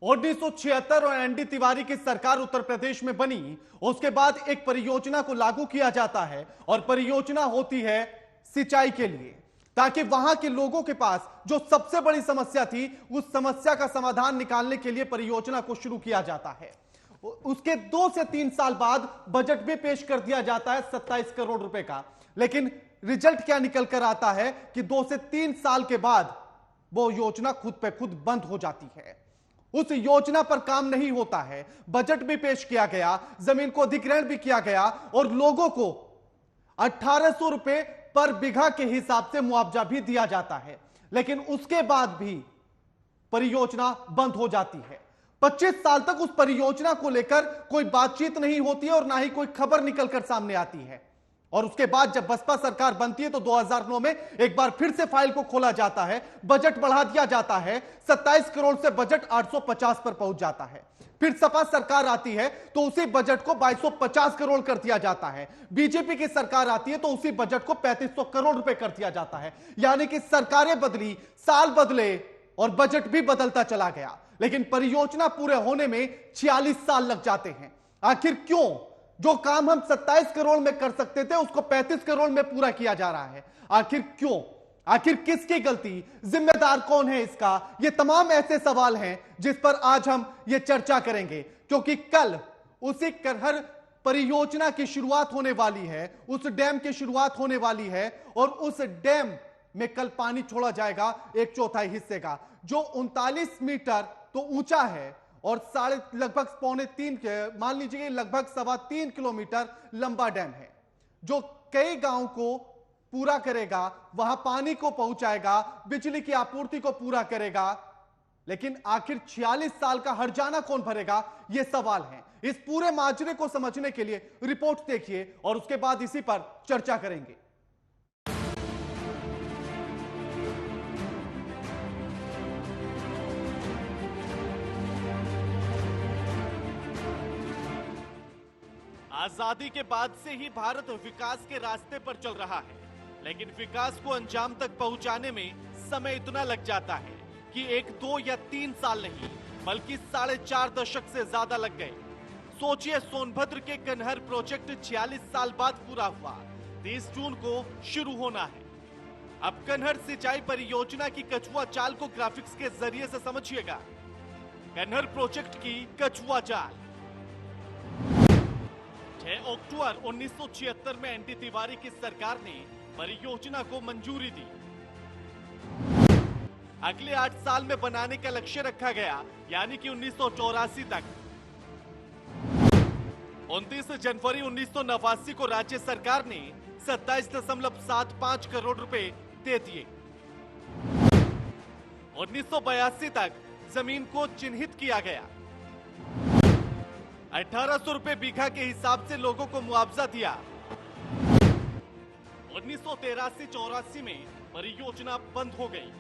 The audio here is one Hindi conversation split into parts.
1976 और एनडी तिवारी की सरकार उत्तर प्रदेश में बनी। उसके बाद एक परियोजना को लागू किया जाता है और परियोजना होती है सिंचाई के लिए, ताकि वहां के लोगों के पास जो सबसे बड़ी समस्या थी उस समस्या का समाधान निकालने के लिए परियोजना को शुरू किया जाता है। उसके 2 से 3 साल बाद बजट भी पेश कर दिया जाता है 27 करोड़ रुपए का। लेकिन रिजल्ट क्या निकल कर आता है कि 2 से 3 साल के बाद वो योजना खुद पे खुद बंद हो जाती है। उस योजना पर काम नहीं होता है। बजट भी पेश किया गया, जमीन को अधिग्रहण भी किया गया और लोगों को 1800 रुपए पर बीघा के हिसाब से मुआवजा भी दिया जाता है। लेकिन उसके बाद भी परियोजना बंद हो जाती है। 25 साल तक उस परियोजना को लेकर कोई बातचीत नहीं होती है और ना ही कोई खबर निकलकर सामने आती है। और उसके बाद जब बसपा सरकार बनती है तो 2009 में एक बार फिर से फाइल को खोला जाता है, बजट बढ़ा दिया जाता है। 27 करोड़ से बजट 850 पर पहुंच जाता है। फिर सपा सरकार आती है तो उसी बजट को 2250 करोड़ कर दिया जाता है। बीजेपी की सरकार आती है तो उसी बजट को 3500 करोड़ रुपए कर दिया जाता है। यानी कि सरकारें बदली, साल बदले और बजट भी बदलता चला गया, लेकिन परियोजना पूरे होने में 46 साल लग जाते हैं। आखिर क्यों? जो काम हम 27 करोड़ में कर सकते थे उसको 35 करोड़ में पूरा किया जा रहा है। आखिर क्यों? आखिर किसकी गलती? जिम्मेदार कौन है इसका? ये तमाम ऐसे सवाल हैं जिस पर आज हम ये चर्चा करेंगे, क्योंकि कल उसी करहर परियोजना की शुरुआत होने वाली है, उस डैम की शुरुआत होने वाली है और उस डैम में कल पानी छोड़ा जाएगा 1/4 हिस्से का, जो 39 मीटर तो ऊंचा है और लगभग 2.25 मान लीजिए लगभग 3.25 किलोमीटर लंबा डैम है, जो कई गांव को पूरा करेगा, वहां पानी को पहुंचाएगा, बिजली की आपूर्ति को पूरा करेगा। लेकिन आखिर 46 साल का हर्जाना कौन भरेगा, यह सवाल है। इस पूरे माजरे को समझने के लिए रिपोर्ट देखिए और उसके बाद इसी पर चर्चा करेंगे। आजादी के बाद से ही भारत विकास के रास्ते पर चल रहा है, लेकिन विकास को अंजाम तक पहुंचाने में समय इतना लग जाता है कि 1, 2 या 3 साल नहीं बल्कि 4.5 दशक से ज्यादा लग गए। सोचिए, सोनभद्र के कनहर प्रोजेक्ट 46 साल बाद पूरा हुआ, 30 जून को शुरू होना है। अब कनहर सिंचाई परियोजना की कछुआ चाल को ग्राफिक्स के जरिए से समझिएगा। कनहर प्रोजेक्ट की कछुआ चाल। 6 अक्टूबर 1976 में एनडी तिवारी की सरकार ने परियोजना को मंजूरी दी। अगले 8 साल में बनाने का लक्ष्य रखा गया, यानी कि 1984 तक। 29 जनवरी 1989 को राज्य सरकार ने 27.75 करोड़ रुपए दे दिए। 1982 तक जमीन को चिन्हित किया गया। 1800 रुपए बीघा के हिसाब से लोगों को मुआवजा दिया। 1983-84 में परियोजना बंद हो गई।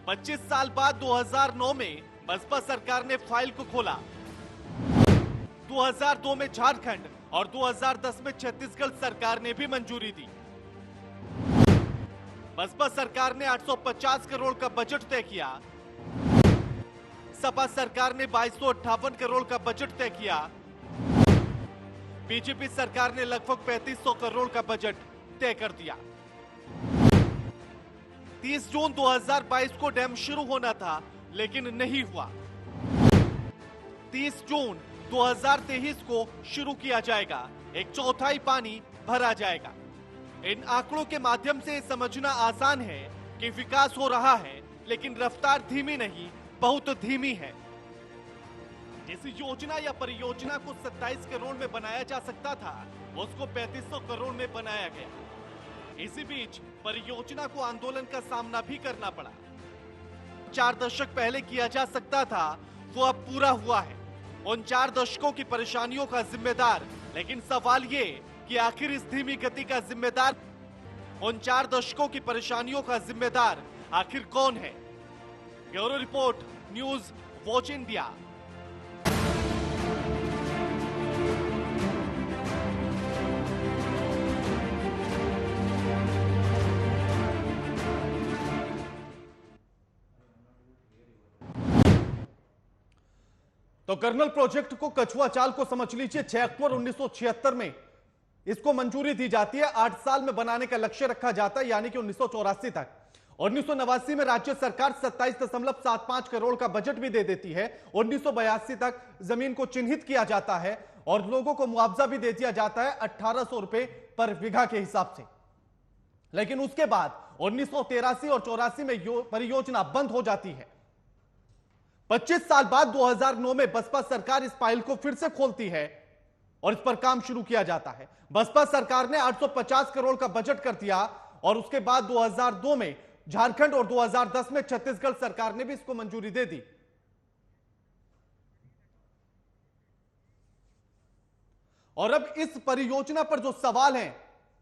25 साल बाद 2009 में बसपा सरकार ने फाइल को खोला। 2002 में झारखंड और 2010 में छत्तीसगढ़ सरकार ने भी मंजूरी दी। बसपा सरकार ने 850 करोड़ का बजट तय किया। सपा सरकार ने 2258 करोड़ का बजट तय किया। बीजेपी सरकार ने लगभग 3500 करोड़ का बजट तय कर दिया। 30 जून 2022 को डैम शुरू होना था, लेकिन नहीं हुआ। 30 जून 2023 को शुरू किया जाएगा, 1/4 पानी भरा जाएगा। इन आंकड़ों के माध्यम से समझना आसान है कि विकास हो रहा है, लेकिन रफ्तार धीमी नहीं, बहुत धीमी है। जिस योजना या परियोजना को 27 करोड़ में बनाया जा सकता था, उसको 3500 करोड़ में बनाया गया। इसी बीच परियोजना को आंदोलन का सामना भी करना पड़ा। 4 दशक पहले किया जा सकता था, वो अब पूरा हुआ है। उन 4 दशकों की परेशानियों का जिम्मेदार, लेकिन सवाल ये कि आखिर इस धीमी गति का जिम्मेदार, उन 4 दशकों की परेशानियों का जिम्मेदार आखिर कौन है? Bureau report, news watch India. तो कर्नल प्रोजेक्ट को, कछुआ चाल को समझ लीजिए, 6 अक्टूबर 1976 में इसको मंजूरी दी जाती है। 8 साल में बनाने का लक्ष्य रखा जाता है, यानी कि 1984 तक। 1989 में राज्य सरकार 27.75 करोड़ का बजट भी दे देती है। 1982 तक जमीन को चिन्हित किया जाता है और लोगों को मुआवजा भी दे दिया जाता है 1800 रुपए पर बीघा के हिसाब से। लेकिन उसके बाद 1983 और 84 में परियोजना बंद हो जाती है। 25 साल बाद 2009 में बसपा सरकार इस फाइल को फिर से खोलती है और इस पर काम शुरू किया जाता है। बसपा सरकार ने 850 करोड़ का बजट कर दिया और उसके बाद 2002 में झारखंड और 2010 में छत्तीसगढ़ सरकार ने भी इसको मंजूरी दे दी। और अब इस परियोजना पर जो सवाल है,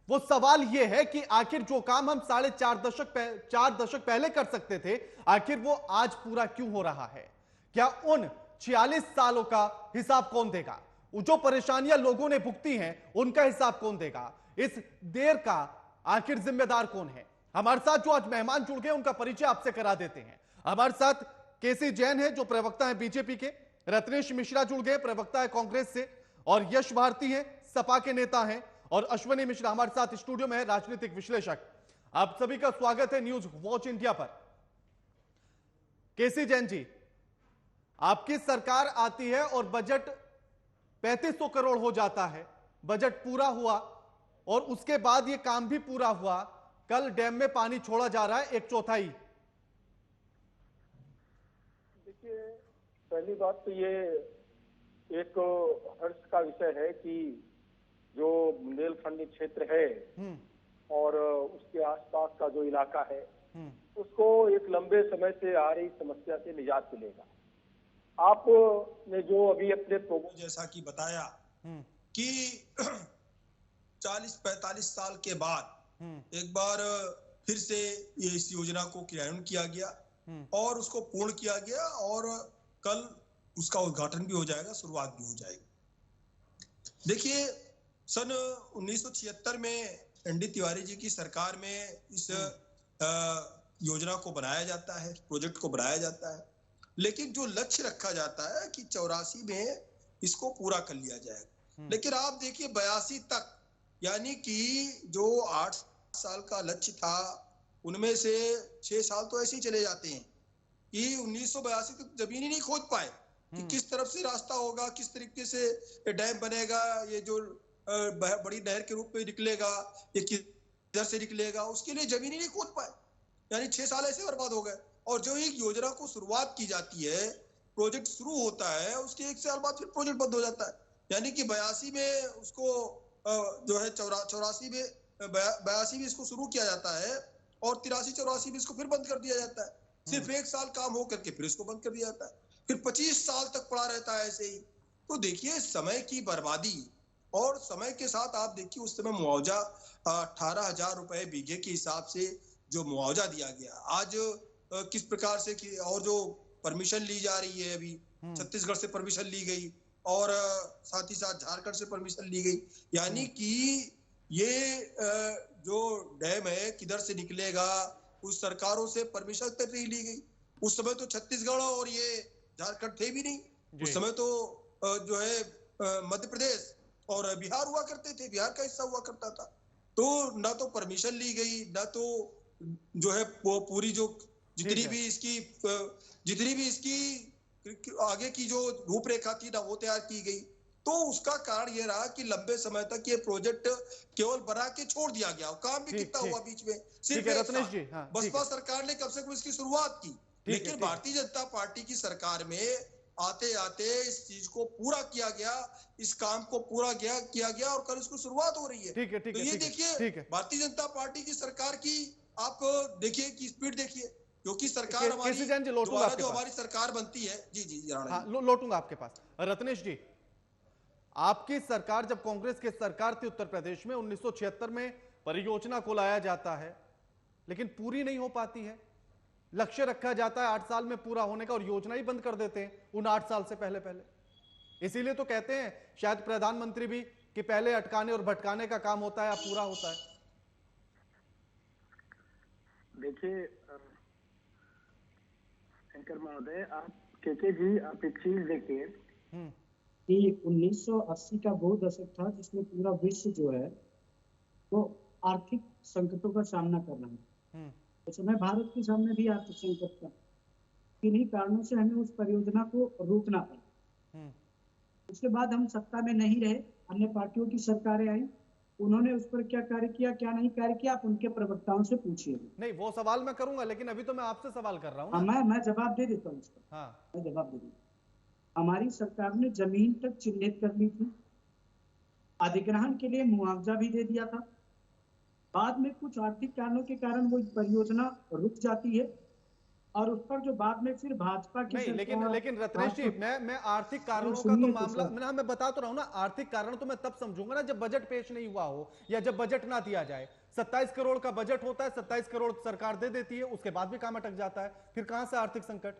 वो सवाल यह है कि आखिर जो काम हम 4 दशक पहले कर सकते थे, आखिर वो आज पूरा क्यों हो रहा है? क्या उन 46 सालों का हिसाब कौन देगा? जो परेशानियां लोगों ने भुगती हैं, उनका हिसाब कौन देगा? इस देर का आखिर जिम्मेदार कौन है? हमारे साथ जो आज मेहमान जुड़ गए, उनका परिचय आपसे करा देते हैं। हमारे साथ केसी जैन है, जो प्रवक्ता है बीजेपी के। रत्नेश मिश्रा जुड़ गए, प्रवक्ता है कांग्रेस से। और यश भारती है, सपा के नेता हैं। और अश्विनी मिश्रा हमारे साथ स्टूडियो में है, राजनीतिक विश्लेषक। आप सभी का स्वागत है न्यूज वॉच इंडिया पर। केसी जैन जी, आपकी सरकार आती है और बजट 3500 करोड़ हो जाता है, बजट पूरा हुआ और उसके बाद यह काम भी पूरा हुआ। कल डैम में पानी छोड़ा जा रहा है 1/4। देखिए, पहली बात तो ये एक हर्ष का विषय है कि जो बुंदेलखंडी क्षेत्र है और उसके आसपास का जो इलाका है, उसको एक लंबे समय से आ रही समस्या से निजात मिलेगा। आपने जो अभी अपने प्रोग्राम जैसा कि बताया कि 40-45 साल के बाद एक बार फिर से ये इस योजना को क्रियान्वयन किया गया और उसको पूर्ण किया गया और कल उसका उद्घाटन भी हो जाएगा, शुरुआत भी हो जाएगी। देखिए, सन 1976 में एनडी तिवारी जी की सरकार में इस योजना को बनाया जाता है, प्रोजेक्ट को बनाया जाता है। लेकिन जो लक्ष्य रखा जाता है कि 84 में इसको पूरा कर लिया जाएगा। लेकिन आप देखिए 82 तक, यानी कि जो 8 साल का लक्ष्य था, उनमें से 6 साल तो ऐसे ही चले जाते हैं कि 1982 तक जमीन ही नहीं खोद पाए कि किस तरफ से रास्ता होगा, किस तरीके से डैम बनेगा, ये जो बड़ी नहर के रूप में निकलेगा, ये किधर से निकलेगा, उसके लिए जमीन ही नहीं खोद पाए। यानी 6 साल ऐसे बर्बाद हो गए। और जो एक योजना को शुरुआत की जाती है, प्रोजेक्ट शुरू होता है, उसके 1 साल बाद फिर प्रोजेक्ट बंद हो जाता है। यानी कि 82 में उसको जो है 84 में 82 में इसको शुरू किया जाता है और 83-84 में इसको फिर बंद कर दिया जाता है। सिर्फ 1 साल काम हो करके फिर इसको बंद कर दिया जाता है, फिर 25 साल तक पड़ा रहता है ऐसे ही। तो देखिए, समय की बर्बादी। और समय के साथ आप देखिए, उस समय मुआवजा 18,000 रुपए बीघे के हिसाब से जो मुआवजा दिया गया, आज किस प्रकार से की, और जो परमिशन ली जा रही है, अभी छत्तीसगढ़ से परमिशन ली गई और साथ ही साथ झारखंड से परमिशन ली गई। यानी कि ये जो डैम है किधर से निकलेगा, उस सरकारों से परमिशन तक नहीं ली गई। उस समय तो छत्तीसगढ़ और ये झारखंड थे भी नहीं। उस समय तो जो है मध्य प्रदेश और बिहार हुआ करते थे, बिहार का हिस्सा हुआ करता था। तो ना तो परमिशन ली गई, ना तो जो है पूरी जो जितनी भी इसकी आगे की जो रूपरेखा थी ना, वो तैयार की गई। तो उसका कारण यह रहा कि लंबे समय तक ये प्रोजेक्ट केवल बना के छोड़ दिया गया। काम भी कितना हुआ बीच में, सिर्फ बसपा सरकार ने कम से कम इसकी शुरुआत की। लेकिन भारतीय जनता पार्टी की सरकार में आते आते इस चीज को पूरा किया गया, इस काम को पूरा किया गया और कल इसको शुरुआत हो रही है। तो ये देखिए, भारतीय जनता पार्टी की सरकार की आप देखिए कि स्पीड देखिए, क्योंकि सरकार हमारी दोबारा जो हमारी सरकार बनती है। जी लौटूंगा आपके पास। रत्नेश जी, आपकी सरकार, जब कांग्रेस की सरकार थी उत्तर प्रदेश में, 1976 में परियोजना को लाया जाता है, लेकिन पूरी नहीं हो पाती है। लक्ष्य रखा जाता है 8 साल में पूरा होने का और योजना ही बंद कर देते हैं उन 8 साल से पहले। इसीलिए तो कहते हैं शायद प्रधानमंत्री भी कि पहले अटकाने और भटकाने का काम होता है, अब पूरा होता है। देखिए शंकर महोदय, आप केके जी, आप एक चीज देखिए कि 1980 का वो दशक था जिसमें पूरा विश्व जो है वो आर्थिक संकटों का सामना कर रहा है। उस समय भारत के सामने भी आर्थिक संकट था। किन्हीं कारणों से हमें उस परियोजना को रोकना पड़ा। उसके बाद हम सत्ता में नहीं रहे, अन्य पार्टियों की सरकारें आई, उन्होंने उस पर क्या कार्य किया, क्या नहीं कार्य किया, आप उनके प्रवक्ताओं से पूछिए। नहीं, वो सवाल मैं करूंगा, लेकिन अभी तो मैं आपसे सवाल कर रहा हूं ना। मैं जवाब दे देता हूँ उसका। हाँ, मैं जवाब दे दूंगा। हमारी सरकार ने जमीन तक चिन्हित कर ली थी, अधिग्रहण के लिए मुआवजा भी दे दिया था। बाद में कुछ आर्थिक कारणों के कारण वो परियोजना रुक जाती है और उस पर जो बाद में फिर भाजपा की नहीं, लेकिन रत्नेश जी, मैं आर्थिक कारणों का तो सुनिए तो मामला सर। मैं बता तो रहा हूं ना। आर्थिक कारण तो मैं तब समझूंगा ना जब बजट पेश नहीं हुआ हो या जब बजट ना दिया जाए। 27 करोड़ का बजट होता है, 27 करोड़ सरकार दे देती है, उसके बाद भी काम अटक जाता है, फिर कहां से आर्थिक संकट?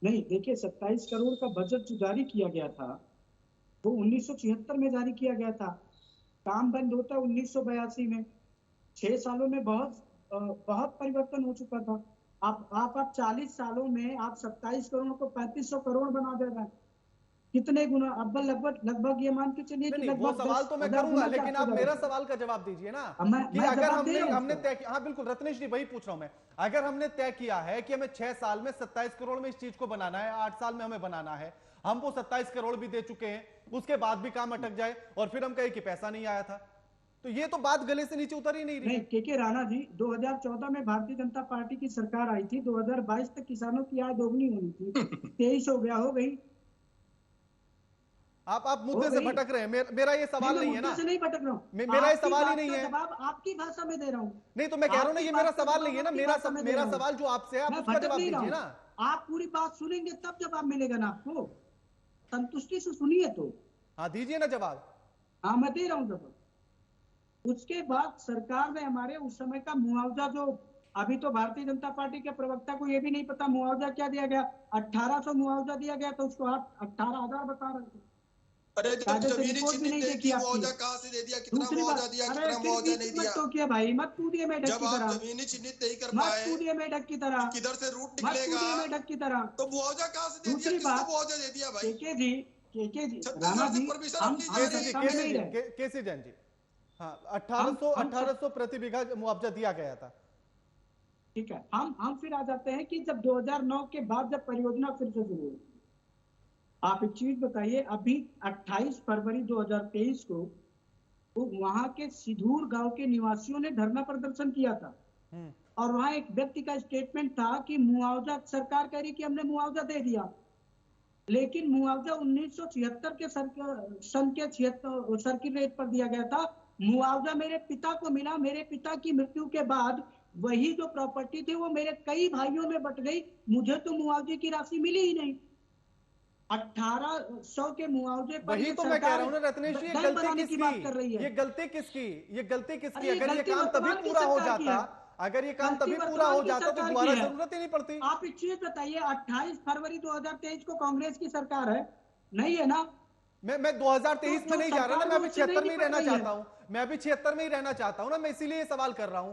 नहीं, देखिए 27 करोड़ का बजट जो जारी किया गया था वो 1976 में जारी किया गया था। काम बंद होता है 1982 में। 6 सालों में बहुत परिवर्तन हो चुका था। आप 40 सालों में आप 27 करोड़ को 3500 करोड़ बना दे रहे हैं। कितने गुना? अब लगभग ये मान के चलिए कि नहीं, वो लगभग सवाल तो मैं 10,000 करूंगा, गुना लेकिन ज्यादा आप हो मेरा जाएगा। सवाल का जवाब दीजिए ना मैं कि अगर जवाब दे रहा हूं हमने उसका। तय किया। हाँ बिल्कुल रत्नेश जी, वही पूछ रहा हूं मैं। अगर हमने तय किया है कि हमें 6 साल में 27 करोड़ में इस चीज को बनाना है, 8 साल में हमें बनाना है, हम वो 27 करोड़ भी दे चुके हैं, उसके बाद भी काम अटक जाए और फिर हम कहें कि पैसा नहीं आया था, तो ये तो बात गले से नीचे उतर ही नहीं रही नहीं, है। के राणा जी, 2014 में भारतीय जनता पार्टी की सरकार आई थी। 2022 तक किसानों की आय दोगुनी होनी थी, 23 हो गया, हो गई। आप मुद्दे से भटक रहे हैं। मेरा ये सवाल नहीं है ना। मुद्दे से नहीं भटक रहा हूँ। मेरा ये सवाल ही नहीं है। जवाब आपकी भाषा में दे रहा हूँ। नहीं, तो मैं कह रहा हूँ ना, ये मेरा सवाल नहीं है ना। मेरा मैं सवाल जो आपसे है, आप उसका भटक जवाब नहीं रहा दीजिए हूँ। ना। आप पूरी बात सुनेंगे तब जवाब मिलेगा ना आपको। संतुष्टि से सुनिए तो। हाँ, दीजिए ना जवाब। हाँ, मैं दे रहा हूँ जवाब। उसके बाद सरकार ने हमारे उस समय का मुआवजा, जो अभी तो भारतीय जनता पार्टी के प्रवक्ता को यह भी नहीं पता मुआवजा क्या दिया गया। 1800 मुआवजा दिया गया, तो उसको आप 18,000 बता रहे थे। अरे जब जमीन चिन्हित नहीं की, मुआवजा कहाँ से दे दिया? कितना मुआवजा दिया, कितना मुआवजा नहीं दिया? तो क्या भाई, मत कूदिए मेढक जब की तरह। आप जमीन चिन्हित नहीं कर मत पाए, कूदिए मेढक की तरह। किधर से रूट मत निकलेगा? कूदिए मेढक की तरह। तो मुआवजा कहाँ से दे दिया? दूसरी किसको बात, मुआवजा दे दिया भाई? केके जी, राणा छत्तीसगढ़ से जी, परमिशन हम अपनी जा रही है। सत्ता में नहीं रहे। केसी जैन जी, हाँ, 1800 प्रति बीघा मुआवजा दिया गया था। ठीक है, हम फिर आ जाते हैं कि जब 2009 के बाद जब परियोजना फिर से शुरू हुई, आप एक चीज बताइए। अभी 28 फरवरी 2023 को तो वहां के सिधूर गांव के निवासियों ने धरना प्रदर्शन किया था और वहां एक व्यक्ति का स्टेटमेंट था कि मुआवजा, सरकार कह रही कि हमने मुआवजा दे दिया, लेकिन मुआवजा 1976 के सन के 76 सर्किल रेट पर दिया गया था। मुआवजा मेरे पिता को मिला। मेरे पिता की मृत्यु के बाद वही जो प्रॉपर्टी थी वो मेरे कई भाइयों में बट गई। मुझे तो मुआवजे की राशि मिली ही नहीं। 1800 के मुआवजे पर वही तो मैं कह रहा हूं ना रत्नेश जी, ये गलती किसकी? बात कर रही है। ये गलती किसकी? ये गलती किसकी? अरे, अगर ये गलती काम तभी वर्तमान की पूरा हो सरकार की जाता, है। अगर ये काम गलती तभी पूरा वर्तमान हो की जाता तो सरकार दोबारा की है। जरूरत ही नहीं पड़ती। आप एक चीज बताइए, 28 फरवरी 2023 को कांग्रेस की सरकार है, नहीं है ना? मैं 2023 में नहीं जा रहा ना, मैं अभी 76 में ही रहना नहीं चाहता हूं। मैं अभी 76 में ही रहना चाहता हूं ना। मैं इसीलिए सवाल कर रहा हूं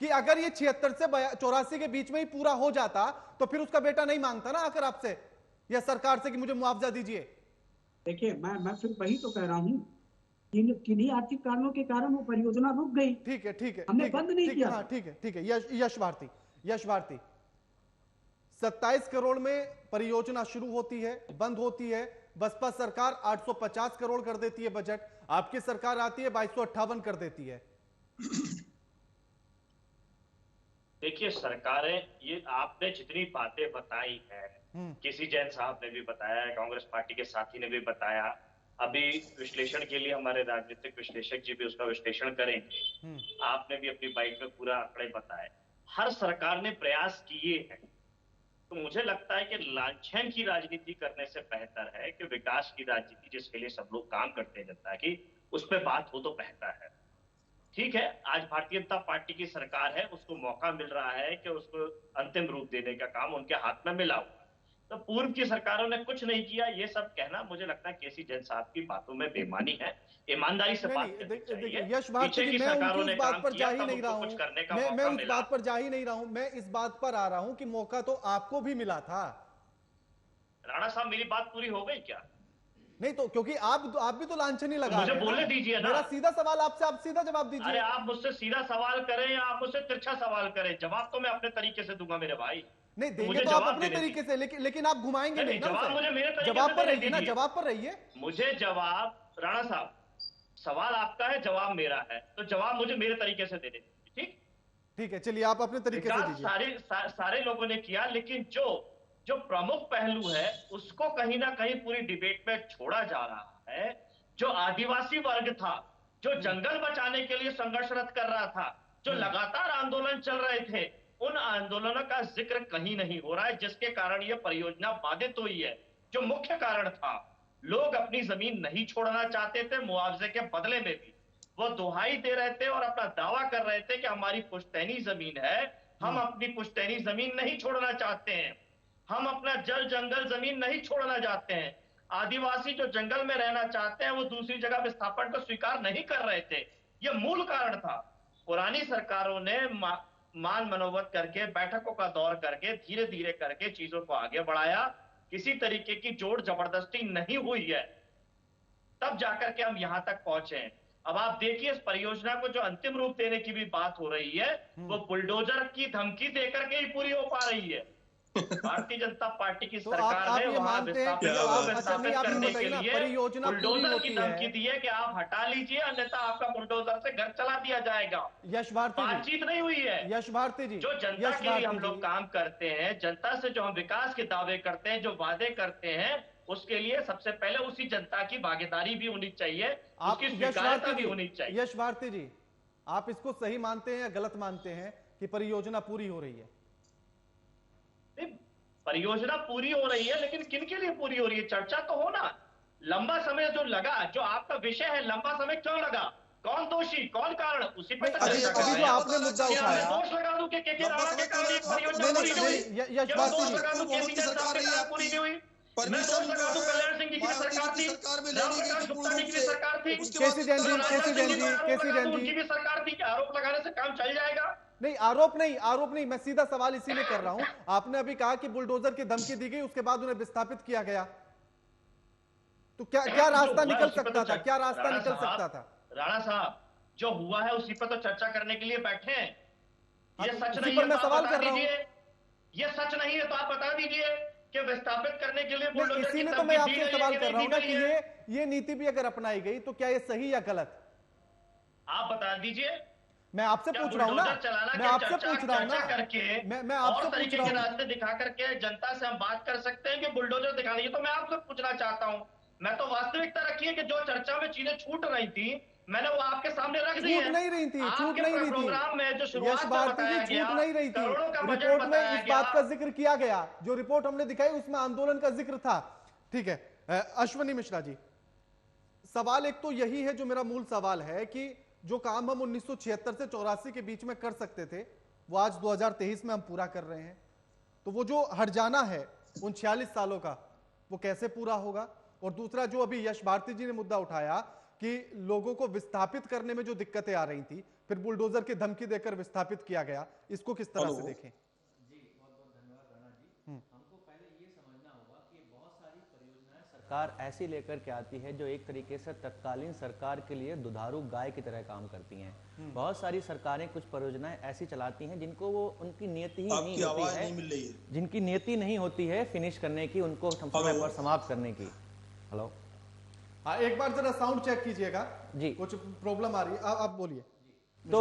कि अगर ये 76 से 84 के बीच में ही पूरा हो जाता तो फिर उसका बेटा नहीं मांगता ना आकर आपसे या सरकार से कि मुझे मुआवजा दीजिए। देखिए, मैं फिर वही तो कह रहा हूँ, किन्हीं आर्थिक कारणों के कारण वो परियोजना रुक गई। ठीक है, हमने बंद नहीं किया। हाँ, ठीक है। यश भारती, 27 करोड़ में परियोजना शुरू होती है, बंद होती है। बसपा सरकार 850 करोड़ कर देती है बजट, आपकी सरकार आती है 2258 कर देती है। देखिए, सरकारें, ये आपने जितनी बातें बताई है, केसी जैन साहब ने भी बताया, कांग्रेस पार्टी के साथी ने भी बताया, अभी विश्लेषण के लिए हमारे राजनीतिक विश्लेषक जी भी उसका विश्लेषण करेंगे। आपने भी अपनी बाइट में पूरा आंकड़े बताए। हर सरकार ने प्रयास किए हैं, तो मुझे लगता है कि लांछन की राजनीति करने से बेहतर है कि विकास की राजनीति, जिसके लिए सब लोग काम करते हैं जनता की, उस पर बात हो तो बेहतर है। ठीक है, आज भारतीय जनता पार्टी की सरकार है, उसको मौका मिल रहा है कि उसको अंतिम रूप देने का काम उनके हाथ में मिला हुआ। तो पूर्व की सरकारों ने कुछ नहीं किया, ये सब कहना मुझे लगता है केसी जैन साहब की बातों में बेईमानी है। ईमानदारी से बात करनी चाहिए। यश भारती जी, मैं उस बात पर जा ही नहीं रहा हूं। मैं उस बात पर जा ही नहीं रहा हूं। मैं इस बात पर आ रहा हूं कि मौका तो आपको भी मिला था। राणा साहब मेरी बात पूरी हो गई क्या? नहीं तो क्योंकि आप भी तो लांछनी लगा मुझे रहे हैं बोलने ना। दीजिए ना। मेरा सीधा सवाल आपसे, आप सीधा जवाब अरे दीजिए। आप मुझसे सीधा सवाल करें या आप मुझसे तिरछा सवाल करें, जवाब तो मैं अपने तरीके से दूंगा मेरे भाई। नहीं देंगे मुझे तो आप जवाब अपने देने तरीके से, लेकिन आप घुमाएंगे नहीं ना जवाब उसे। मुझे मेरे तरीके जवाब से पर देने रहिए ना, दीजिए। जवाब पर रहिए। मुझे जवाब, राणा साहब सवाल आपका है, जवाब मेरा है, तो जवाब मुझे मेरे तरीके से देने दीजिए। ठीक ठीक है, चलिए आप अपने तरीके से विकास दीजिए। सारे लोगों ने किया, लेकिन जो प्रमुख पहलू है उसको कहीं ना कहीं पूरी डिबेट में छोड़ा जा रहा है। जो आदिवासी वर्ग था, जो जंगल बचाने के लिए संघर्षरत कर रहा था, जो लगातार आंदोलन चल रहे थे, उन आंदोलनों का जिक्र कहीं नहीं हो रहा है, जिसके कारण यह परियोजना बाधित हुई है। जो मुख्य कारण था, लोग अपनी जमीन नहीं छोड़ना चाहते थे, मुआवजे के बदले में भी वो दुहाई दे रहे थे और अपना दावा कर रहे थे कि हमारी पुश्तैनी जमीन है, हम अपनी पुश्तैनी जमीन नहीं छोड़ना चाहते हैं, हम अपना जल जंगल जमीन नहीं छोड़ना चाहते हैं। आदिवासी जो जंगल में रहना चाहते हैं वो दूसरी जगह विस्थापन को स्वीकार नहीं कर रहे थे। यह मूल कारण था। पुरानी सरकारों ने मान मनोवत करके, बैठकों का दौर करके, धीरे धीरे करके चीजों को आगे बढ़ाया। किसी तरीके की जोर जबरदस्ती नहीं हुई है, तब जाकर के हम यहां तक पहुंचे हैं। अब आप देखिए इस परियोजना को जो अंतिम रूप देने की भी बात हो रही है, वो बुलडोजर की धमकी देकर के ही पूरी हो पा रही है। भारतीय जनता पार्टी की तो सरकार आप ने ये वहां मानते हैं कि विस्थापित करने के लिए परियोजना पूरी बुलडोजर की होती धमकी है? दी है कि आप हटा लीजिए, अन्यथा आपका बुलडोजर से घर चला दिया जाएगा। यश भारती जी, बातचीत नहीं हुई है। यश भारती जी, जो जनता यश के लिए हम भारती लोग जी, काम करते हैं, जनता से जो हम विकास के दावे करते हैं, जो वादे करते हैं, उसके लिए सबसे पहले उसी जनता की भागीदारी भी होनी चाहिए, आप उसकी यश स्वीकार्यता भारती भी जी, होनी चाहिए। यश भारती जी, आप इसको सही मानते हैं या गलत मानते हैं कि परियोजना पूरी हो रही है? परियोजना पूरी हो रही है, लेकिन किन के लिए पूरी हो रही है? चर्चा तो हो ना। लंबा समय जो लगा, जो आपका विषय है, लंबा समय क्यों लगा, कौन दोषी, कौन कारण, उसी पर अभी जो आपने मुद्दा उठाया, दोष लगा दूं कि के राणा के कारण एक परियोजना पूरी नहीं हुई, यश भारती जी, लगा दूं केसी सरकार के कारण पूरी नहीं हुई, मैं दोष लगा दूं कल्याण सिंह जी की सरकार थी, रामप्रकाश गुप्ता जी की सरकार थी, केसी जैन जी, केसी जैन जी, केसी जैन उनकी जी, भी सरकार थी। आरोप लगाने से काम चल जाएगा? नहीं आरोप नहीं, मैं सीधा सवाल इसीलिए कर रहा हूं। आपने अभी कहा कि बुलडोजर की धमकी दी गई, उसके बाद उन्हें विस्थापित किया गया, तो क्या रास्ता निकल सकता था? क्या रास्ता निकल सकता था? राणा साहब, जो हुआ है उसी पर तो चर्चा करने के लिए बैठे हैं। ये सच उसी नहीं पर है मैं तो आप सवाल बता कर रहा हूं। दीजिए। ये सच नहीं है तो आप बता दीजिए कि विस्थापित करने के लिए नहीं, बुलडोजर की इसीलिए तो धमकी मैं दी आपसे गई है सवाल कि कर रहा नहीं हूं ना दी कि गई है? ये नीति भी अगर अपनाई गई तो क्या ये सही या गलत? आप बता दीजिए। मैं आपसे पूछ रहा हूं ना, मैं आपसे पूछ रहा हूं ना, करके मैं आपसे पूछ तरीके रहा के हूं। रास्ते दिखा करके जनता से हम बात कर सकते हैं कि बुलडोजर दिखा दीजिए। तो मैं आपसे पूछना चाहता हूं, मैं तो वास्तविकता रखी है कि जो चर्चा में चीजें छूट रही थी, मैंने वो आपके सामने रख दी है। छूट नहीं रही थी, छूट आपके नहीं रही थी। प्रोग्राम में जो शुरुआत यश में भारती बताया जी, गया, छूट नहीं रही थी। करोड़ों का बजट रिपोर्ट में बताया इस गया। बात का जिक्र किया गया, जो रिपोर्ट हमने दिखाई उसमें आंदोलन का जिक्र था। ठीक है, अश्वनी मिश्रा जी, सवाल एक तो यही है, जो मेरा मूल सवाल है कि जो काम हम 1976 से 84 के बीच में कर सकते थे, वो आज 2023 में हम पूरा कर रहे हैं। तो वो जो हट जाना है उन 46 सालों का, वो कैसे पूरा होगा? और दूसरा, जो अभी यश भारती जी ने मुद्दा उठाया कि लोगों को विस्थापित करने में जो दिक्कतें आ रही थी, फिर बुलडोजर की धमकी देकर विस्थापित किया गया, इसको किस तरह से देखें? सरकार ऐसी लेकर के आती है जो एक तरीके से तत्कालीन सरकार के लिए दुधारू गाय की तरह काम करती हैं। बहुत सारी सरकारें कुछ परियोजनाएं ऐसी चलाती हैं जिनको वो उनकी नियति ही नहीं होती है, जिनकी नियति नहीं होती है फिनिश करने की, उनको समय पर समाप्त करने की। हेलो, हाँ, एक बार जरा साउंड चेक कीजिएगा जी, कुछ प्रॉब्लम आ रही है, आप बोलिए। तो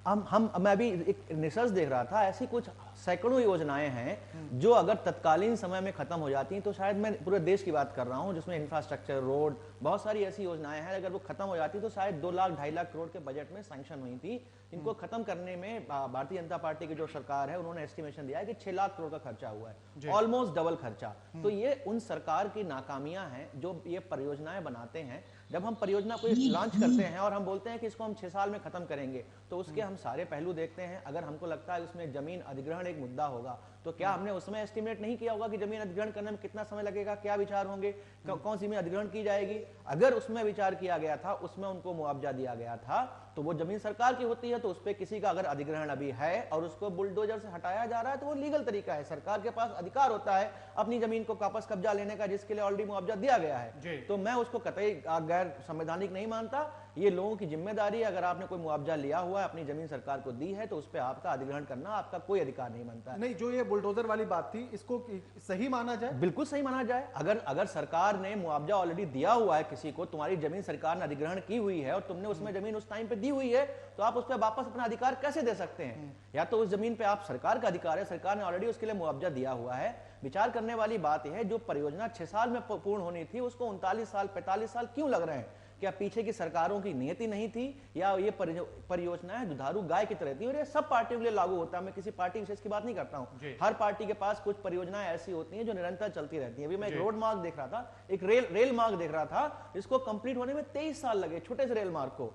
मैं अभी एक रिसर्च देख रहा था, ऐसी कुछ सैकड़ों योजनाएं हैं जो अगर तत्कालीन समय में खत्म हो जाती हैं, तो शायद मैं पूरे देश की बात कर रहा हूं जिसमें इंफ्रास्ट्रक्चर, रोड, बहुत सारी ऐसी योजनाएं हैं, अगर वो खत्म हो जाती तो शायद 2 लाख 2.5 लाख करोड़ के बजट में सैंक्शन हुई थी। इनको खत्म करने में भारतीय जनता पार्टी की जो सरकार है उन्होंने एस्टिमेशन दिया है कि 6 लाख करोड़ का खर्चा हुआ है, ऑलमोस्ट डबल खर्चा। तो ये उन सरकार की नाकामियां हैं जो ये परियोजनाएं बनाते हैं। जब हम परियोजना को लॉन्च करते हैं और हम बोलते हैं कि इसको हम 6 साल में खत्म करेंगे, तो उसके हम सारे पहलू देखते हैं। अगर हमको लगता है उसमें जमीन अधिग्रहण एक मुद्दा होगा, तो क्या हमने उसमें एस्टिमेट नहीं किया होगा कि जमीन अधिग्रहण करने में कितना समय लगेगा, क्या विचार होंगे, कौन सी जमीन अधिग्रहण की जाएगी? अगर उसमें विचार किया गया था, उसमें उनको मुआवजा दिया गया था, तो वो जमीन सरकार की होती है, तो उस पर किसी का अगर अधिग्रहण अभी है और उसको बुलडोजर से हटाया जा रहा है तो वो लीगल तरीका है। सरकार के पास अधिकार होता है अपनी जमीन को वापस कब्जा लेने का, जिसके लिए ऑलरेडी मुआवजा दिया गया है। तो मैं उसको कतई गैर संवैधानिक नहीं मानता। ये लोगों की जिम्मेदारी है, अगर आपने कोई मुआवजा लिया हुआ है, अपनी जमीन सरकार को दी है, तो उस पर आपका अधिग्रहण करना आपका कोई अधिकार नहीं बनता। नहीं, जो ये बुलडोजर वाली बात थी, इसको सही माना जाए? बिल्कुल सही माना जाए। अगर सरकार ने मुआवजा ऑलरेडी दिया हुआ है किसी को, तुम्हारी जमीन सरकार ने अधिग्रहण की हुई है और तुमने उसमें जमीन उस टाइम पे दी हुई है, तो आप उस पर वापस अपना अधिकार कैसे दे सकते हैं? या तो उस जमीन पे आप, सरकार का अधिकार है, सरकार ने ऑलरेडी उसके लिए मुआवजा दिया हुआ है। विचार करने वाली बात यह है, जो परियोजना 6 साल में पूर्ण होनी थी, उसको 39 साल 45 साल क्यों लग रहे हैं? क्या पीछे की सरकारों की नीति नहीं थी, या ये परियोजनाएं दुधारू गाय की तरह थी? और ये सब पार्टियों के लिए लागू होता है, मैं किसी पार्टी विशेष की बात नहीं करता हूं। हर पार्टी के पास कुछ परियोजनाएं ऐसी होती हैं जो निरंतर चलती रहती हैं। अभी मैं एक रोड मार्ग देख रहा था, एक रेल मार्ग देख रहा था, इसको कंप्लीट होने में 23 साल लगे, छोटे से रेल मार्ग को।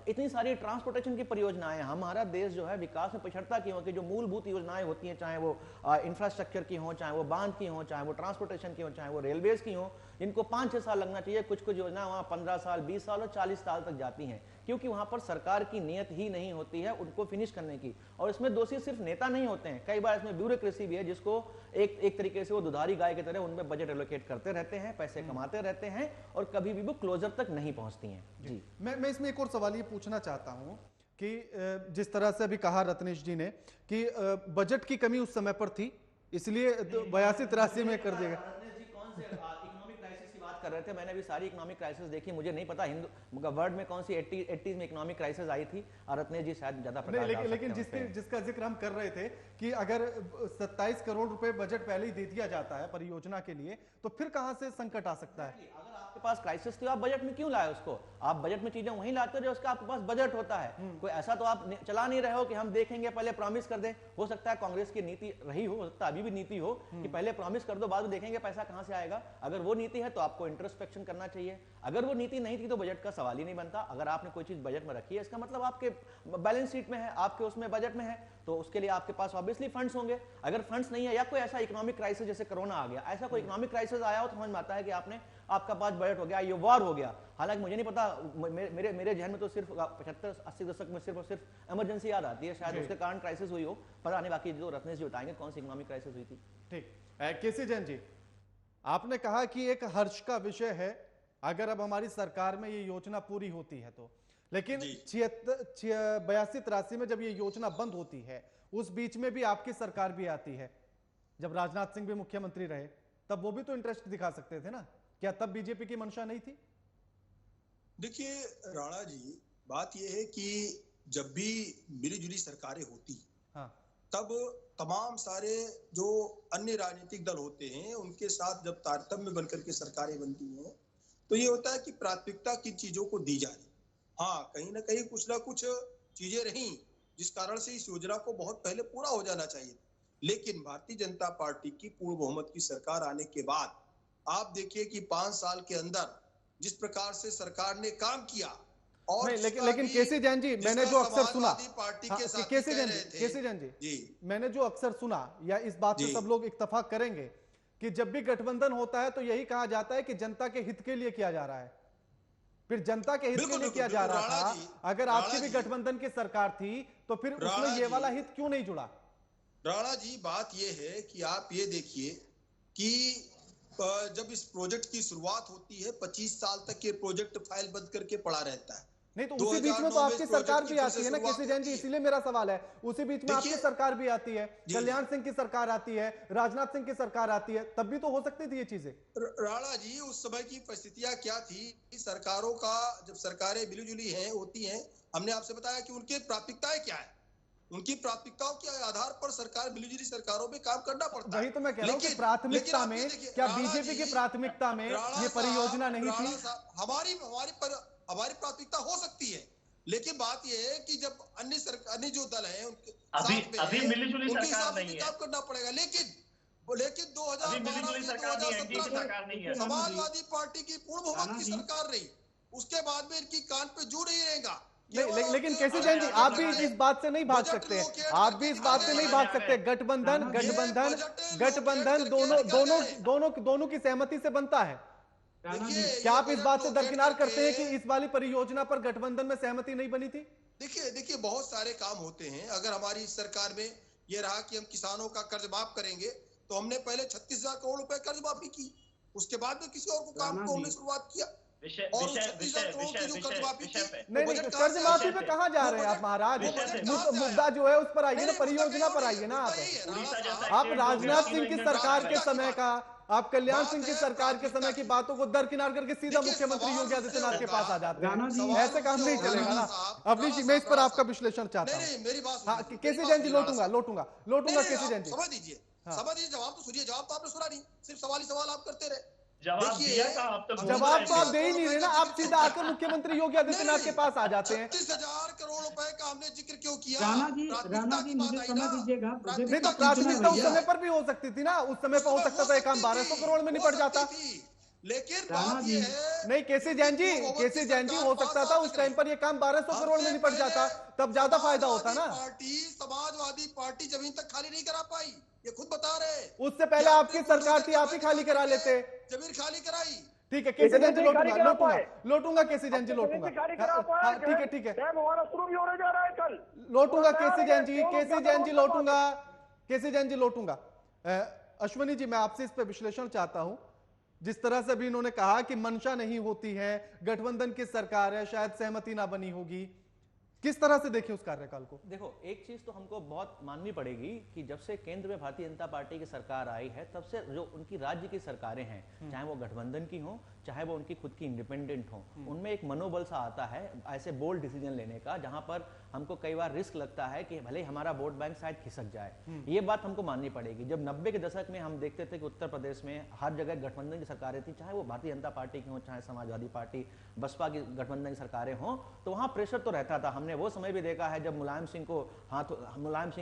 इतनी सारी ट्रांसपोर्टेशन की परियोजनाएं, हमारा देश जो है विकास में पिछड़ता क्यों? कि जो मूलभूत योजनाएं होती हैं, चाहे वो इंफ्रास्ट्रक्चर की हो, चाहे वो बांध की हो, चाहे वो ट्रांसपोर्टेशन की हो, चाहे वो रेलवेज की हो, इनको 5-6 साल लगना चाहिए। कुछ योजना वहां 15 साल, 20 साल और 40 साल तक जाती हैं, क्योंकि वहां पर सरकार की नियत ही नहीं होती है उनको फिनिश करने की। और इसमें दोषी सिर्फ नेता नहीं होते हैं, कई बार इसमें ब्यूरोक्रेसी भी है, जिसको एक तरीके से वो दुधारी गाय की तरह उनमें बजट एलोकेट करते रहते हैं, पैसे कमाते रहते हैं, और कभी भी वो क्लोजर तक नहीं पहुंचती हैं। जी, मैं इसमें एक और सवाल ये पूछना चाहता हूं कि जिस तरह से अभी कहा रत्नेश जी ने कि बजट की कमी उस समय पर थी, इसलिए 82-83 में कर देगा। कर रहे थे, मैंने भी सारी इकोनॉमिक क्राइसिस देखी, मुझे नहीं पता हिंदू वर्ल्ड में कौन सी 80s में इकोनॉमिक क्राइसिस आई थी, और रत्नेश जी शायद ज्यादा प्रकाश डाल सकते हैं। लेकिन जिसका जिक्र हम कर रहे थे कि अगर 27 करोड़ रुपए बजट पहले ही दे दिया जाता है परियोजना के लिए, तो फिर कहां से संकट आ सकता है? अगर आपके पास क्राइसिस थी, आप बजट में क्यों लाए उसको? आप बजट में चीजें वहीं लाते हो जो उसका आपके पास बजट होता है। कोई ऐसा तो आप चला नहीं रहे हो कि हम देखेंगे, पहले प्रॉमिस कर दें। हो सकता है कांग्रेस की नीति रही हो सकता है अभी भी नीति हो कि पहले प्रॉमिस कर दो, बाद में देखेंगे पैसा कहां से आएगा। अगर वो नीति है तो आपको इंट्रोस्पेक्शन करना चाहिए। अगर वो नीति नहीं थी तो बजट का सवाल ही नहीं बनता। अगर आपने कोई चीज बजट में रखी है, इसका मतलब आपके बैलेंस शीट में है, आपके उसमें बजट में है, तो उसके लिए आपके पास ऑब्वियसली फंड्स होंगे। अगर फंड्स नहीं है, या कोई ऐसा इकोनॉमिक क्राइसिस जैसे कोरोना आ गया, ऐसा कोई इकोनॉमिक क्राइसिस आया हो, तो समझ में आता है कि आपका पास बजट हो गया, ये वॉर हो गया। हालांकि मुझे नहीं पता, मेरे जहन में तो सिर्फ 75-80 दशक में सिर्फ इमरजेंसी याद आती है, शायद उसके कारण क्राइसिस हुई हो, पता नहीं। बाकी जो रत्नेश जी बताएंगे कौन सी इकोनॉमिक क्राइसिस हुई थी। ठीक, केसी जैन जी, आपने कहा कि एक हर्ष का विषय है अगर अब हमारी सरकार में ये योजना पूरी होती है तो, लेकिन 82-83 में जब ये योजना बंद होती है, उस बीच में भी आपकी सरकार भी आती है, जब राजनाथ सिंह भी मुख्यमंत्री रहे, तब वो भी तो इंटरेस्ट दिखा सकते थे ना? क्या तब बीजेपी की मंशा नहीं थी? देखिए राणा जी, बात यह है कि जब भी मिलीजुली सरकारें होती, हाँ, तब तमाम सारे जो अन्य राजनीतिक दल होते हैं उनके साथ जब तारतम्य बनकर के सरकारें बनती हैं, तो ये होता है कि प्राथमिकता किन चीजों को दी जाए। हाँ, कहीं ना कहीं कुछ ना कुछ चीजें रहीं जिस कारण से इस योजना को बहुत पहले पूरा हो जाना चाहिए। लेकिन भारतीय जनता पार्टी की पूर्ण बहुमत की सरकार आने के बाद आप देखिए कि 5 साल के अंदर जिस प्रकार से सरकार ने काम किया, और नहीं, लेकिन केसी जैन जी, मैंने जो अक्सर सुना, केसी जैन जी, मैंने जो अक्सर सुना, या इस बात से सब लोग इत्तेफाक करेंगे कि जब भी गठबंधन होता है तो यही कहा जाता है कि जनता के हित के लिए किया जा रहा है। फिर जनता के हित के लिए किया जा रहा था, अगर आपकी भी गठबंधन की सरकार थी तो फिर उसमें ये वाला हित क्यों नहीं जुड़ा? राणा जी, बात यह है कि आप ये देखिए कि जब इस प्रोजेक्ट की शुरुआत होती है, 25 साल तक ये प्रोजेक्ट फाइल बंद करके पड़ा रहता है। नहीं, तो उसी बीच में तो आपकी सरकार भी आती है ना केसी जैन जी, इसीलिए मेरा सवाल है, उसी बीच में आपकी सरकार भी आती है, कल्याण सिंह की सरकार आती है, राजनाथ सिंह की सरकार आती है, तब भी तो हो सकती थी ये चीजें। राणा जी, उस समय की परिस्थितियां क्या थी? सरकारों का जब सरकारें मिलीजुली हैं होती हैं, हमने आपसे बताया कि उनकी प्राथमिकताएं क्या है, उनकी प्राथमिकताओं के आधार पर सरकार मिलीजुली सरकारों में काम करना पड़ता है। वही तो मैं कह रहा हूं कि प्राथमिकता में क्या बीजेपी की प्राथमिकता में ये परियोजना नहीं थी? हमारी प्राथमिकता हो सकती है, लेकिन बात यह है कि जब अन्य जो दल हैं उनके अभी मिलीजुली सरकार नहीं है, काम करना पड़ेगा। लेकिन 2012 से 2017 में समाजवादी पार्टी की पूर्ण बहुमत की सरकार रही, उसके बाद में इनकी कान पे जू नहीं रहेगा। नहीं, लेकिन केसी जैन जी आप भी इस बात से नहीं भाग सकते, आप भी इस बात से नहीं भाग सकते। गठबंधन गठबंधन गठबंधन दोनों की सहमति से बनता है। क्या आप इस बात से दरकिनार करते हैं कि इस वाली परियोजना पर गठबंधन में सहमति नहीं बनी थी? देखिए बहुत सारे काम होते हैं। अगर हमारी सरकार में ये रहा कि हम किसानों का कर्ज माफ करेंगे, तो हमने पहले 36,000 करोड़ रुपए कर्ज माफी की, उसके बाद में किसी और को काम को हमने शुरुआत किया। और 36,000 करोड़ की जो कर्ज माफी की, नहीं, कर्ज माफी पे कहाँ जा रहे हैं आप महाराज? मुद्दा जो है उस पर आइए ना, परियोजना पर आइए ना। आप राजनाथ सिंह की सरकार के समय का, आप कल्याण सिंह की सरकार के समय की बातों को दरकिनार करके सीधा मुख्यमंत्री योगी आदित्यनाथ के पास आ जाते हैं। ऐसे काम नहीं चलेगा ना। अवनीश जी, मैं इस पर आपका विश्लेषण चाहता हूँ। मेरी बात हाँ, केसी जैन जी, लोटूंगा केसी जैन जी। समझ दीजिए, जवाब तो सुनिए। जवाब तो आपने सुना नहीं, सिर्फ सवाल ही सवाल आप करते रहे। जवाब दिया था, जवाब तो आप दे ही नहीं रहे ना। आप सीधा आकर मुख्यमंत्री योगी आदित्यनाथ के पास आ जाते हैं। 36,000 करोड़ रुपए का हमने जिक्र क्यों किया? राणा जी मुझे समझ दीजिएगा। नहीं तो प्राथमिकता उस समय पर भी हो सकती थी ना। उस समय पर हो सकता था ये काम 1200 करोड़ में निपट जाता। लेकिन बात ये है, नहीं केसी जैन जी हो सकता था उस टाइम पर ये काम 1200 करोड़ में निपट जाता, तब ज्यादा फायदा होता ना। समाजवादी पार्टी जमीन तक खाली नहीं करा पाई, ये खुद बता रहे। उससे पहले आपकी सरकार थी, आप ही खाली करा लेते। जमीन खाली कराई। ठीक है केसी जैन जी, लोटूंगा केसी जैन जी, लोटूंगा। ठीक है हमारा शुरू भी होने जा रहा है कल। लोटूंगा केसी जैन जी, लोटूंगा। अश्वनी जी, मैं आपसे इस पे विश्लेषण चाहता हूं। जिस तरह से भी इन्होंने कहा कि मंशा नहीं होती है, गठबंधन की सरकार है, शायद सहमति ना बनी होगी, किस तरह से देखें उस कार्यकाल को? देखो, एक चीज तो हमको बहुत माननी पड़ेगी कि जब से केंद्र में भारतीय जनता पार्टी की सरकार आई है, तब से जो उनकी राज्य की सरकारें हैं, चाहे वो गठबंधन की हो, चाहे वो उनकी खुद की इंडिपेंडेंट हो, उनमें एक मनोबल सा आता है ऐसे बोल्ड डिसीजन लेने का, जहां पर हमको कई बार रिस्क लगता है कि भले ही हमारा वोट बैंक शायद खिसक जाए। ये बात हमको माननी पड़ेगी। जब 90 के दशक में हम देखते थे कि उत्तर प्रदेश में हर जगह गठबंधन की सरकारें थी, चाहे वो भारतीय जनता पार्टी की हो, चाहे समाजवादी पार्टी, बसपा की गठबंधन की सरकारें हों, तो वहां प्रेशर तो रहता था। हमने वो समय भी देखा है जब मुलायम सिंह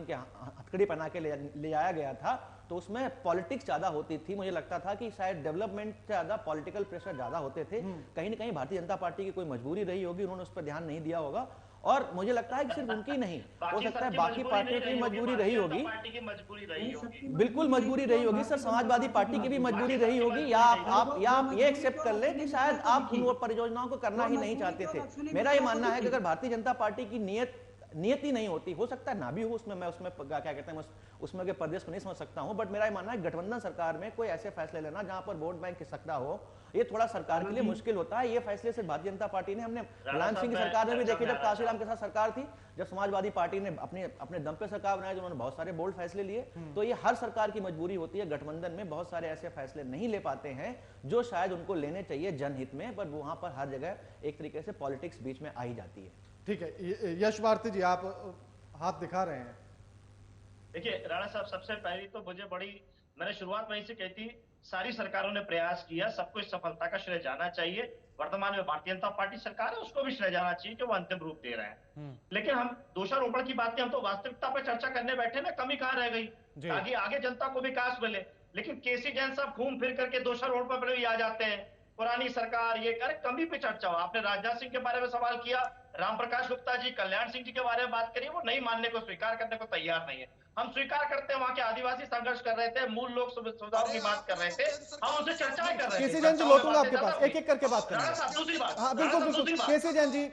के हथकड़ी पहना के ले आया गया था, तो उसमें पॉलिटिक्स ज्यादा होती थी। मुझे लगता था कि शायद डेवलपमेंट से ज्यादा पॉलिटिकल प्रेशर ज्यादा होते थे। कहीं ना कहीं भारतीय जनता पार्टी की कोई मजबूरी रही होगी, उन्होंने उस पर ध्यान नहीं दिया होगा। और मुझे लगता है कि सिर्फ उनकी नहीं, हो सकता है बाकी पार्टियों की मजबूरी रही होगी। बिल्कुल मजबूरी रही होगी सर, समाजवादी पार्टी की भी मजबूरी रही होगी। या आप ये एक्सेप्ट कर लें कि शायद आप उन परियोजनाओं को करना ही नहीं चाहते थे। मेरा ये मानना है कि अगर भारतीय जनता पार्टी की नियति नहीं होती, हो सकता है ना भी हो, उसमें मैं क्या कहते हैं उसमें के प्रदेश को नहीं समझ सकता हूं, बट मेरा ये मानना है गठबंधन सरकार में कोई ऐसे फैसले लेना जहां पर वोट बैंक खिसकता हो, ये थोड़ा सरकार के लिए मुश्किल होता है। ये फैसले सिर्फ भारतीय जनता पार्टी ने, हमने मुलायम सिंह की सरकार में भी देखे, जब काशीराम के साथ सरकार थी, जब समाजवादी पार्टी ने अपने दम पे सरकार बनाई, उन्होंने बहुत सारे बोल्ड फैसले लिए। तो ये हर सरकार की मजबूरी होती है। गठबंधन में बहुत सारे ऐसे फैसले नहीं ले पाते हैं जो शायद उनको लेने चाहिए जनहित में, पर वहां पर हर जगह एक तरीके से पॉलिटिक्स बीच में आ ही जाती है। ठीक है, यश भारती जी, आप हाथ दिखा रहे हैं। देखिए राणा साहब, सबसे पहली तो मैंने शुरुआत वहीं से कही थी, सारी सरकारों ने प्रयास किया, सबको इस सफलता का श्रेय जाना चाहिए। वर्तमान में भारतीय जनता पार्टी सरकार है, उसको भी श्रेय जाना चाहिए कि वो अंतिम रूप दे रहे हैं। लेकिन हम दोषारोपण की बात, हम तो वास्तविकता पर चर्चा करने बैठे ना, कमी कहां रह गई, ताकि आगे जनता को विकास मिले। लेकिन केसी जैन साहब घूम फिर करके दोषारोपण पर भी आ जाते हैं, पुरानी सरकार ये करे, कमी पे चर्चा हो। आपने राजनाथ सिंह के बारे में सवाल किया, राम प्रकाश गुप्ता जी, कल्याण सिंह जी के बारे में बात करिए, वो नहीं मानने को, स्वीकार करने को तैयार नहीं है। हम स्वीकार करते हैं वहां के आदिवासी संघर्ष कर रहे थे, मूल लोक सुविधाओं की बात कर रहे थे, हम उनसे चर्चाएं कर रहे थे। केसी जैन जी, लौटूंगा आपके पास, एक एक करके बात करेंगे। दूसरी बात, हाँ बिल्कुल,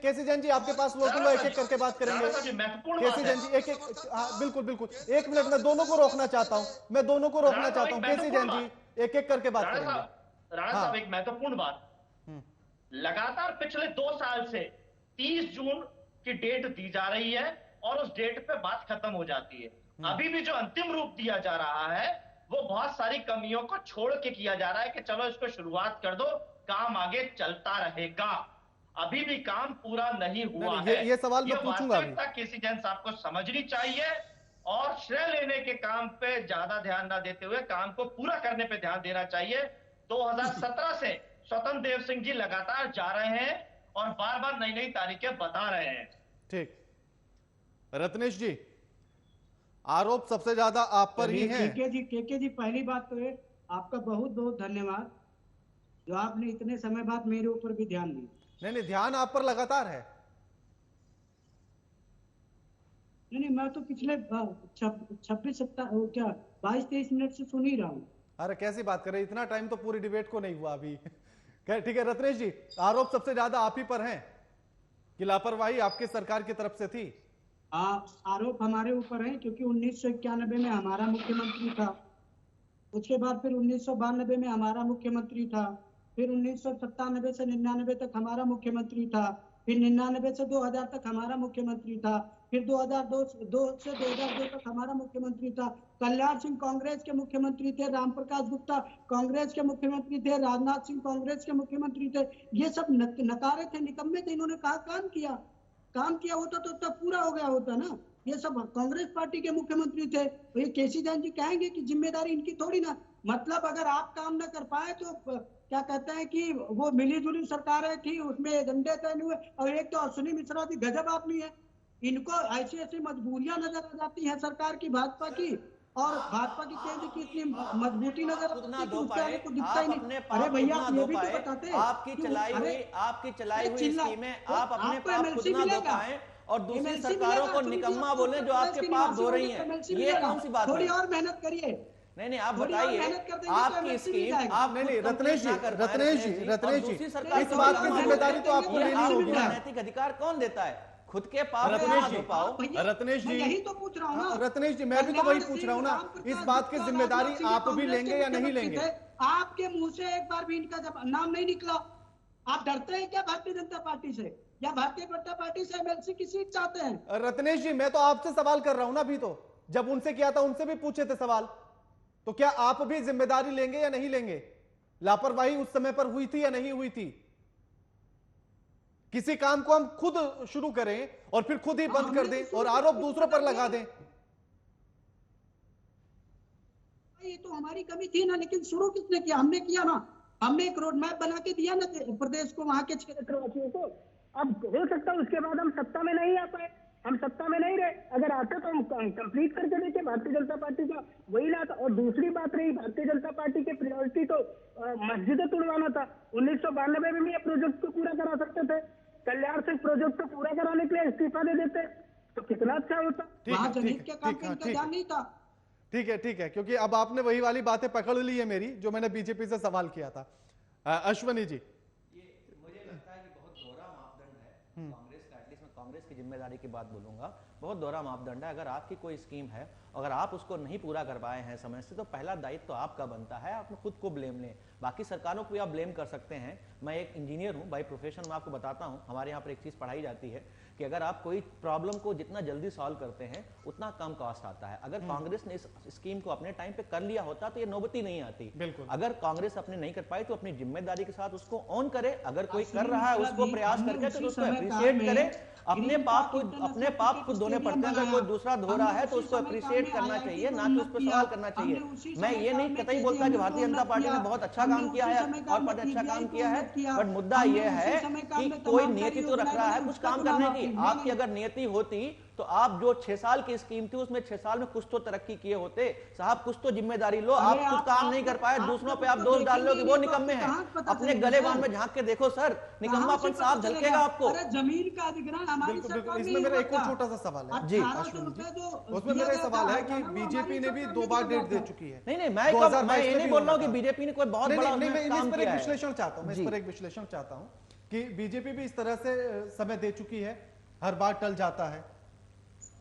केसी जैन जी आपके पास लौटूंगा, एक एक करके बात करेंगे। केसी जैन जी एक एक, हाँ बिल्कुल, एक मिनट, मैं दोनों को रोकना चाहता हूँ, केसी जैन जी एक एक करके बात करेंगे। राणा साहब, एक महत्वपूर्ण बात, लगातार पिछले 2 साल से 30 जून की डेट दी जा रही है और उस डेट पे बात खत्म हो जाती है। अभी भी जो अंतिम रूप दिया जा रहा है वो बहुत सारी कमियों को छोड़ के किया जा रहा है कि चलो इसको शुरुआत कर दो, काम आगे चलता रहेगा। अभी भी काम पूरा नहीं हुआ है। ये सवाल मैं पूछूंगा। केसी जैन साहब को समझनी चाहिए और श्रेय लेने के काम पे ज्यादा ध्यान ना देते हुए काम को पूरा करने पे ध्यान देना चाहिए। 2017 से स्वतंत्र देव सिंह जी लगातार जा रहे हैं और बार बार नई नई तारीखें बता रहे हैं। ठीक, रत्नेश जी, आरोप सबसे ज्यादा आप पर ही है। केके जी, पहली बात तो है आपका बहुत बहुत धन्यवाद जो आपने इतने समय बाद मेरे ऊपर भी ध्यान दिया। नहीं, ध्यान आप पर लगातार है। नहीं, मैं तो पिछले 22-23 मिनट से सुन ही रहा हूँ। अरे कैसी बात कर रहे हैं, इतना टाइम तो पूरी डिबेट को नहीं हुआ अभी। ठीक है रत्नेश जी, आरोप सबसे ज्यादा आप ही पर हैं कि लापरवाही आपके सरकार की तरफ से थी। आरोप हमारे ऊपर है क्योंकि 1991 में हमारा मुख्यमंत्री था, उसके बाद फिर 1992 में हमारा मुख्यमंत्री था, फिर 1997 से 99 तक हमारा मुख्यमंत्री था, फिर 99 से 2000 तक हमारा मुख्यमंत्री था, फिर 2002 से 2002 तक हमारा मुख्यमंत्री था। कल्याण सिंह कांग्रेस के मुख्यमंत्री थे, राम प्रकाश गुप्ता कांग्रेस के मुख्यमंत्री थे, राजनाथ सिंह कांग्रेस के मुख्यमंत्री थे। ये सब नकारे थे, निकम्मे थे। इन्होंने कहा काम किया होता तो तब पूरा हो गया होता ना। ये सब कांग्रेस पार्टी के मुख्यमंत्री थे। तो ये केसी जान जी कहेंगे कि जिम्मेदारी इनकी थोड़ी ना, मतलब अगर आप काम ना कर पाए तो क्या कहते हैं कि वो मिली जुली सरकारें थी, उसमें एजेंडे तय हुए। और एक तो अश्विनी मिश्रा जी गजब आदमी है, इनको ऐसी ऐसी मजबूरियां नजर आ जाती है सरकार की, भाजपा की, और भाजपा की केंद्र की इतनी मजबूती नजर आती है कि उसके आगे कुछ दिखता ही नहीं। अरे भैया ये भी तो बताते आपकी चलाई हुई स्कीमें आप अपने पाप खुद ना धो पाए और दूसरी सरकारों को निकम्मा बोले जो आपके पाप धो रही हैं, ये कौन सी बात है? थोड़ी और मेहनत करिए। नहीं आप बताइए, आपकी स्कीम आप नहीं रत्नेश जी इस बात की जिम्मेदारी तो आपको लेनी होगी ना। नैतिक अधिकार कौन देता है? खुद के पाप रत्नेश जी यही तो पूछ रहा हूँ ना। रत्नेश जी मैं भी तो वही पूछ रहा हूँ ना, इस बात की जिम्मेदारी आप भी लेंगे या नहीं लेंगे? आपके मुंह से एक बार भी इनका जब नाम नहीं निकला, आप डरते हैं क्या भारतीय जनता पार्टी से, या भारतीय जनता पार्टी से एमएलसी की सीट चाहते हैं? रत्नेश जी मैं तो आपसे सवाल कर रहा हूं ना, अभी तो जब उनसे किया था उनसे भी पूछे थे सवाल, तो क्या आप भी जिम्मेदारी लेंगे या नहीं लेंगे? लापरवाही उस समय पर हुई थी या नहीं हुई थी? किसी काम को हम खुद शुरू करें और फिर खुद ही बंद कर दें और आरोप दूसरों पर लगा दें, ये तो हमारी कमी थी ना। लेकिन शुरू किसने किया? हमने किया ना। हमने एक रोड मैप बना के दिया ना प्रदेश को, वहां के क्षेत्रवासियों को। अब हो सकता है उसके बाद हम सत्ता में नहीं आ पाए, हम सत्ता में नहीं रहे। अगर आते तो हम कंप्लीट करके देते भारतीय जनता पार्टी का, वही ना था। और दूसरी बात रही भारतीय जनता पार्टी की प्रायोरिटी तो मस्जिदें तुड़वाना था। 1992 में भी ये प्रोजेक्ट को पूरा करा सकते थे। कल्याण सिंह प्रोजेक्ट को पूरा कराने के लिए इस्तीफा दे देते तो कितना अच्छा होता। वहां जनहित के काम का इंतजाम नहीं था। ठीक है, क्योंकि अब आपने वही वाली बातें पकड़ ली है मेरी, जो मैंने बीजेपी से सवाल किया था। अश्वनी जी, मुझे लगता है कि बहुत दोहरा मापदंड है कांग्रेस का, एटलीस्ट मैं कांग्रेस की जिम्मेदारी की बात बोलूंगा। बहुत दोहरा मापदंड है। अगर आपकी कोई स्कीम है, अगर आप उसको नहीं पूरा कर पाए हैं समय से, तो पहला दायित्व तो आपका बनता है, आप खुद को ब्लेम लें। बाकी सरकारों को भी आप ब्लेम कर सकते हैं। मैं एक इंजीनियर हूं बाय प्रोफेशन, मैं आपको बताता हूं, हमारे यहाँ पर एक चीज पढ़ाई जाती है कि अगर आप कोई प्रॉब्लम को जितना जल्दी सॉल्व करते हैं उतना कम कॉस्ट आता है। अगर कांग्रेस ने इस स्कीम को अपने टाइम पे कर लिया होता तो ये नौबती नहीं आती। अगर कांग्रेस अपने नहीं कर पाई तो अपनी जिम्मेदारी के साथ उसको ऑन करे। अगर कोई कर रहा है उसको प्रयास करके तो उसको अप्रिशिएट करे। अपने पाप खुद धोने पड़ते हैं, अगर कोई दूसरा धो रहा है तो उसको अप्रिशिएट करना चाहिए, ना कि उस पर सवाल करना चाहिए। मैं ये नहीं कतई बोलता कि भारतीय जनता पार्टी ने बहुत अच्छा काम किया है और बहुत अच्छा काम किया है, बट मुद्दा यह है कि कोई नियति तो रख रहा है कुछ काम करने की। आपकी अगर नियति होती तो आप जो 6 साल की स्कीम थी उसमें 6 साल में कुछ तो तरक्की किए होते। साहब कुछ तो जिम्मेदारी लो। आप कुछ काम नहीं कर पाए, दूसरों पे आप दोष डाल लो कि वो निकम्मे हैं। अपने गले बांध में झांक के देखो सर, निकम्मापन साफ झलकेगा आपको। जमीन का अधिग्रहण हमारी सरकार इसमें मेरा एक और छोटा सा सवाल है जी अश्विनी जी, उसमें मेरा सवाल है कि बीजेपी ने भी 2 बार डेट दे चुकी है। नहीं मैं ये नहीं बोल रहा हूँ कि बीजेपी ने कोई बहुत बड़ा काम किया है। मैं इस पर एक विश्लेषण चाहता हूँ कि बीजेपी भी इस तरह से समय दे चुकी है, हर बार टल जाता है,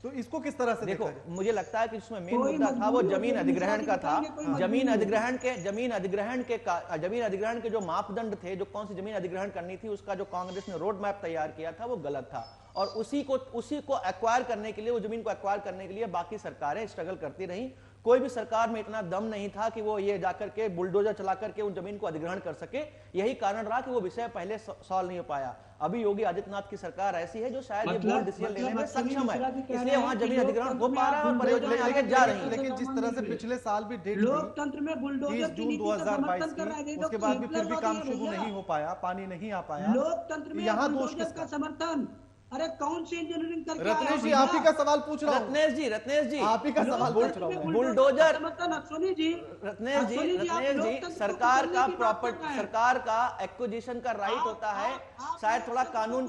तो इसको किस तरह से देखो? मुझे लगता है कि इसमें मेन मुद्दा था वो जमीन अधिग्रहण का था। जमीन अधिग्रहण के जो मापदंड थे, जो कौन सी जमीन अधिग्रहण करनी थी, उसका जो कांग्रेस ने रोड मैप तैयार किया था वो गलत था। और उसी को एक्वायर करने के लिए, वो जमीन को एक्वायर करने के लिए बाकी सरकारें स्ट्रगल करती रही। कोई भी सरकार में इतना दम नहीं था कि वो ये जाकर के बुलडोजर चला करके उन जमीन को अधिग्रहण कर सके। यही कारण रहा कि वो विषय पहले सॉल्व नहीं हो पाया। अभी योगी आदित्यनाथ की सरकार ऐसी है जो शायद ये बोल्ड डिसीजन लेने में सक्षम है, इसलिए वहां जमीन अधिग्रहण हो पा रहा है और परियोजनाएं आगे जा रही हैं। लेकिन जिस तरह से पिछले साल भी डेट लोकतंत्र में बुलडोजर की नीति का समर्थन कर रहा है, उसके बाद भी फिर भी काम शुरू नहीं हो पाया, पानी नहीं आ पाया। लोकतंत्र में यहाँ दोष बुलडोजर का समर्थन। अरे कौन सी इंजीनियरिंग करके रत्नेश जी आप ही का सवाल पूछ रहा हूँ। रत्नेश जी आप ही का सवाल पूछ रहा हूँ। बुलडोजर अश्विनी जी, रत्नेश जी सरकार का एक्विजिशन का राइट होता है। शायद थोड़ा कानून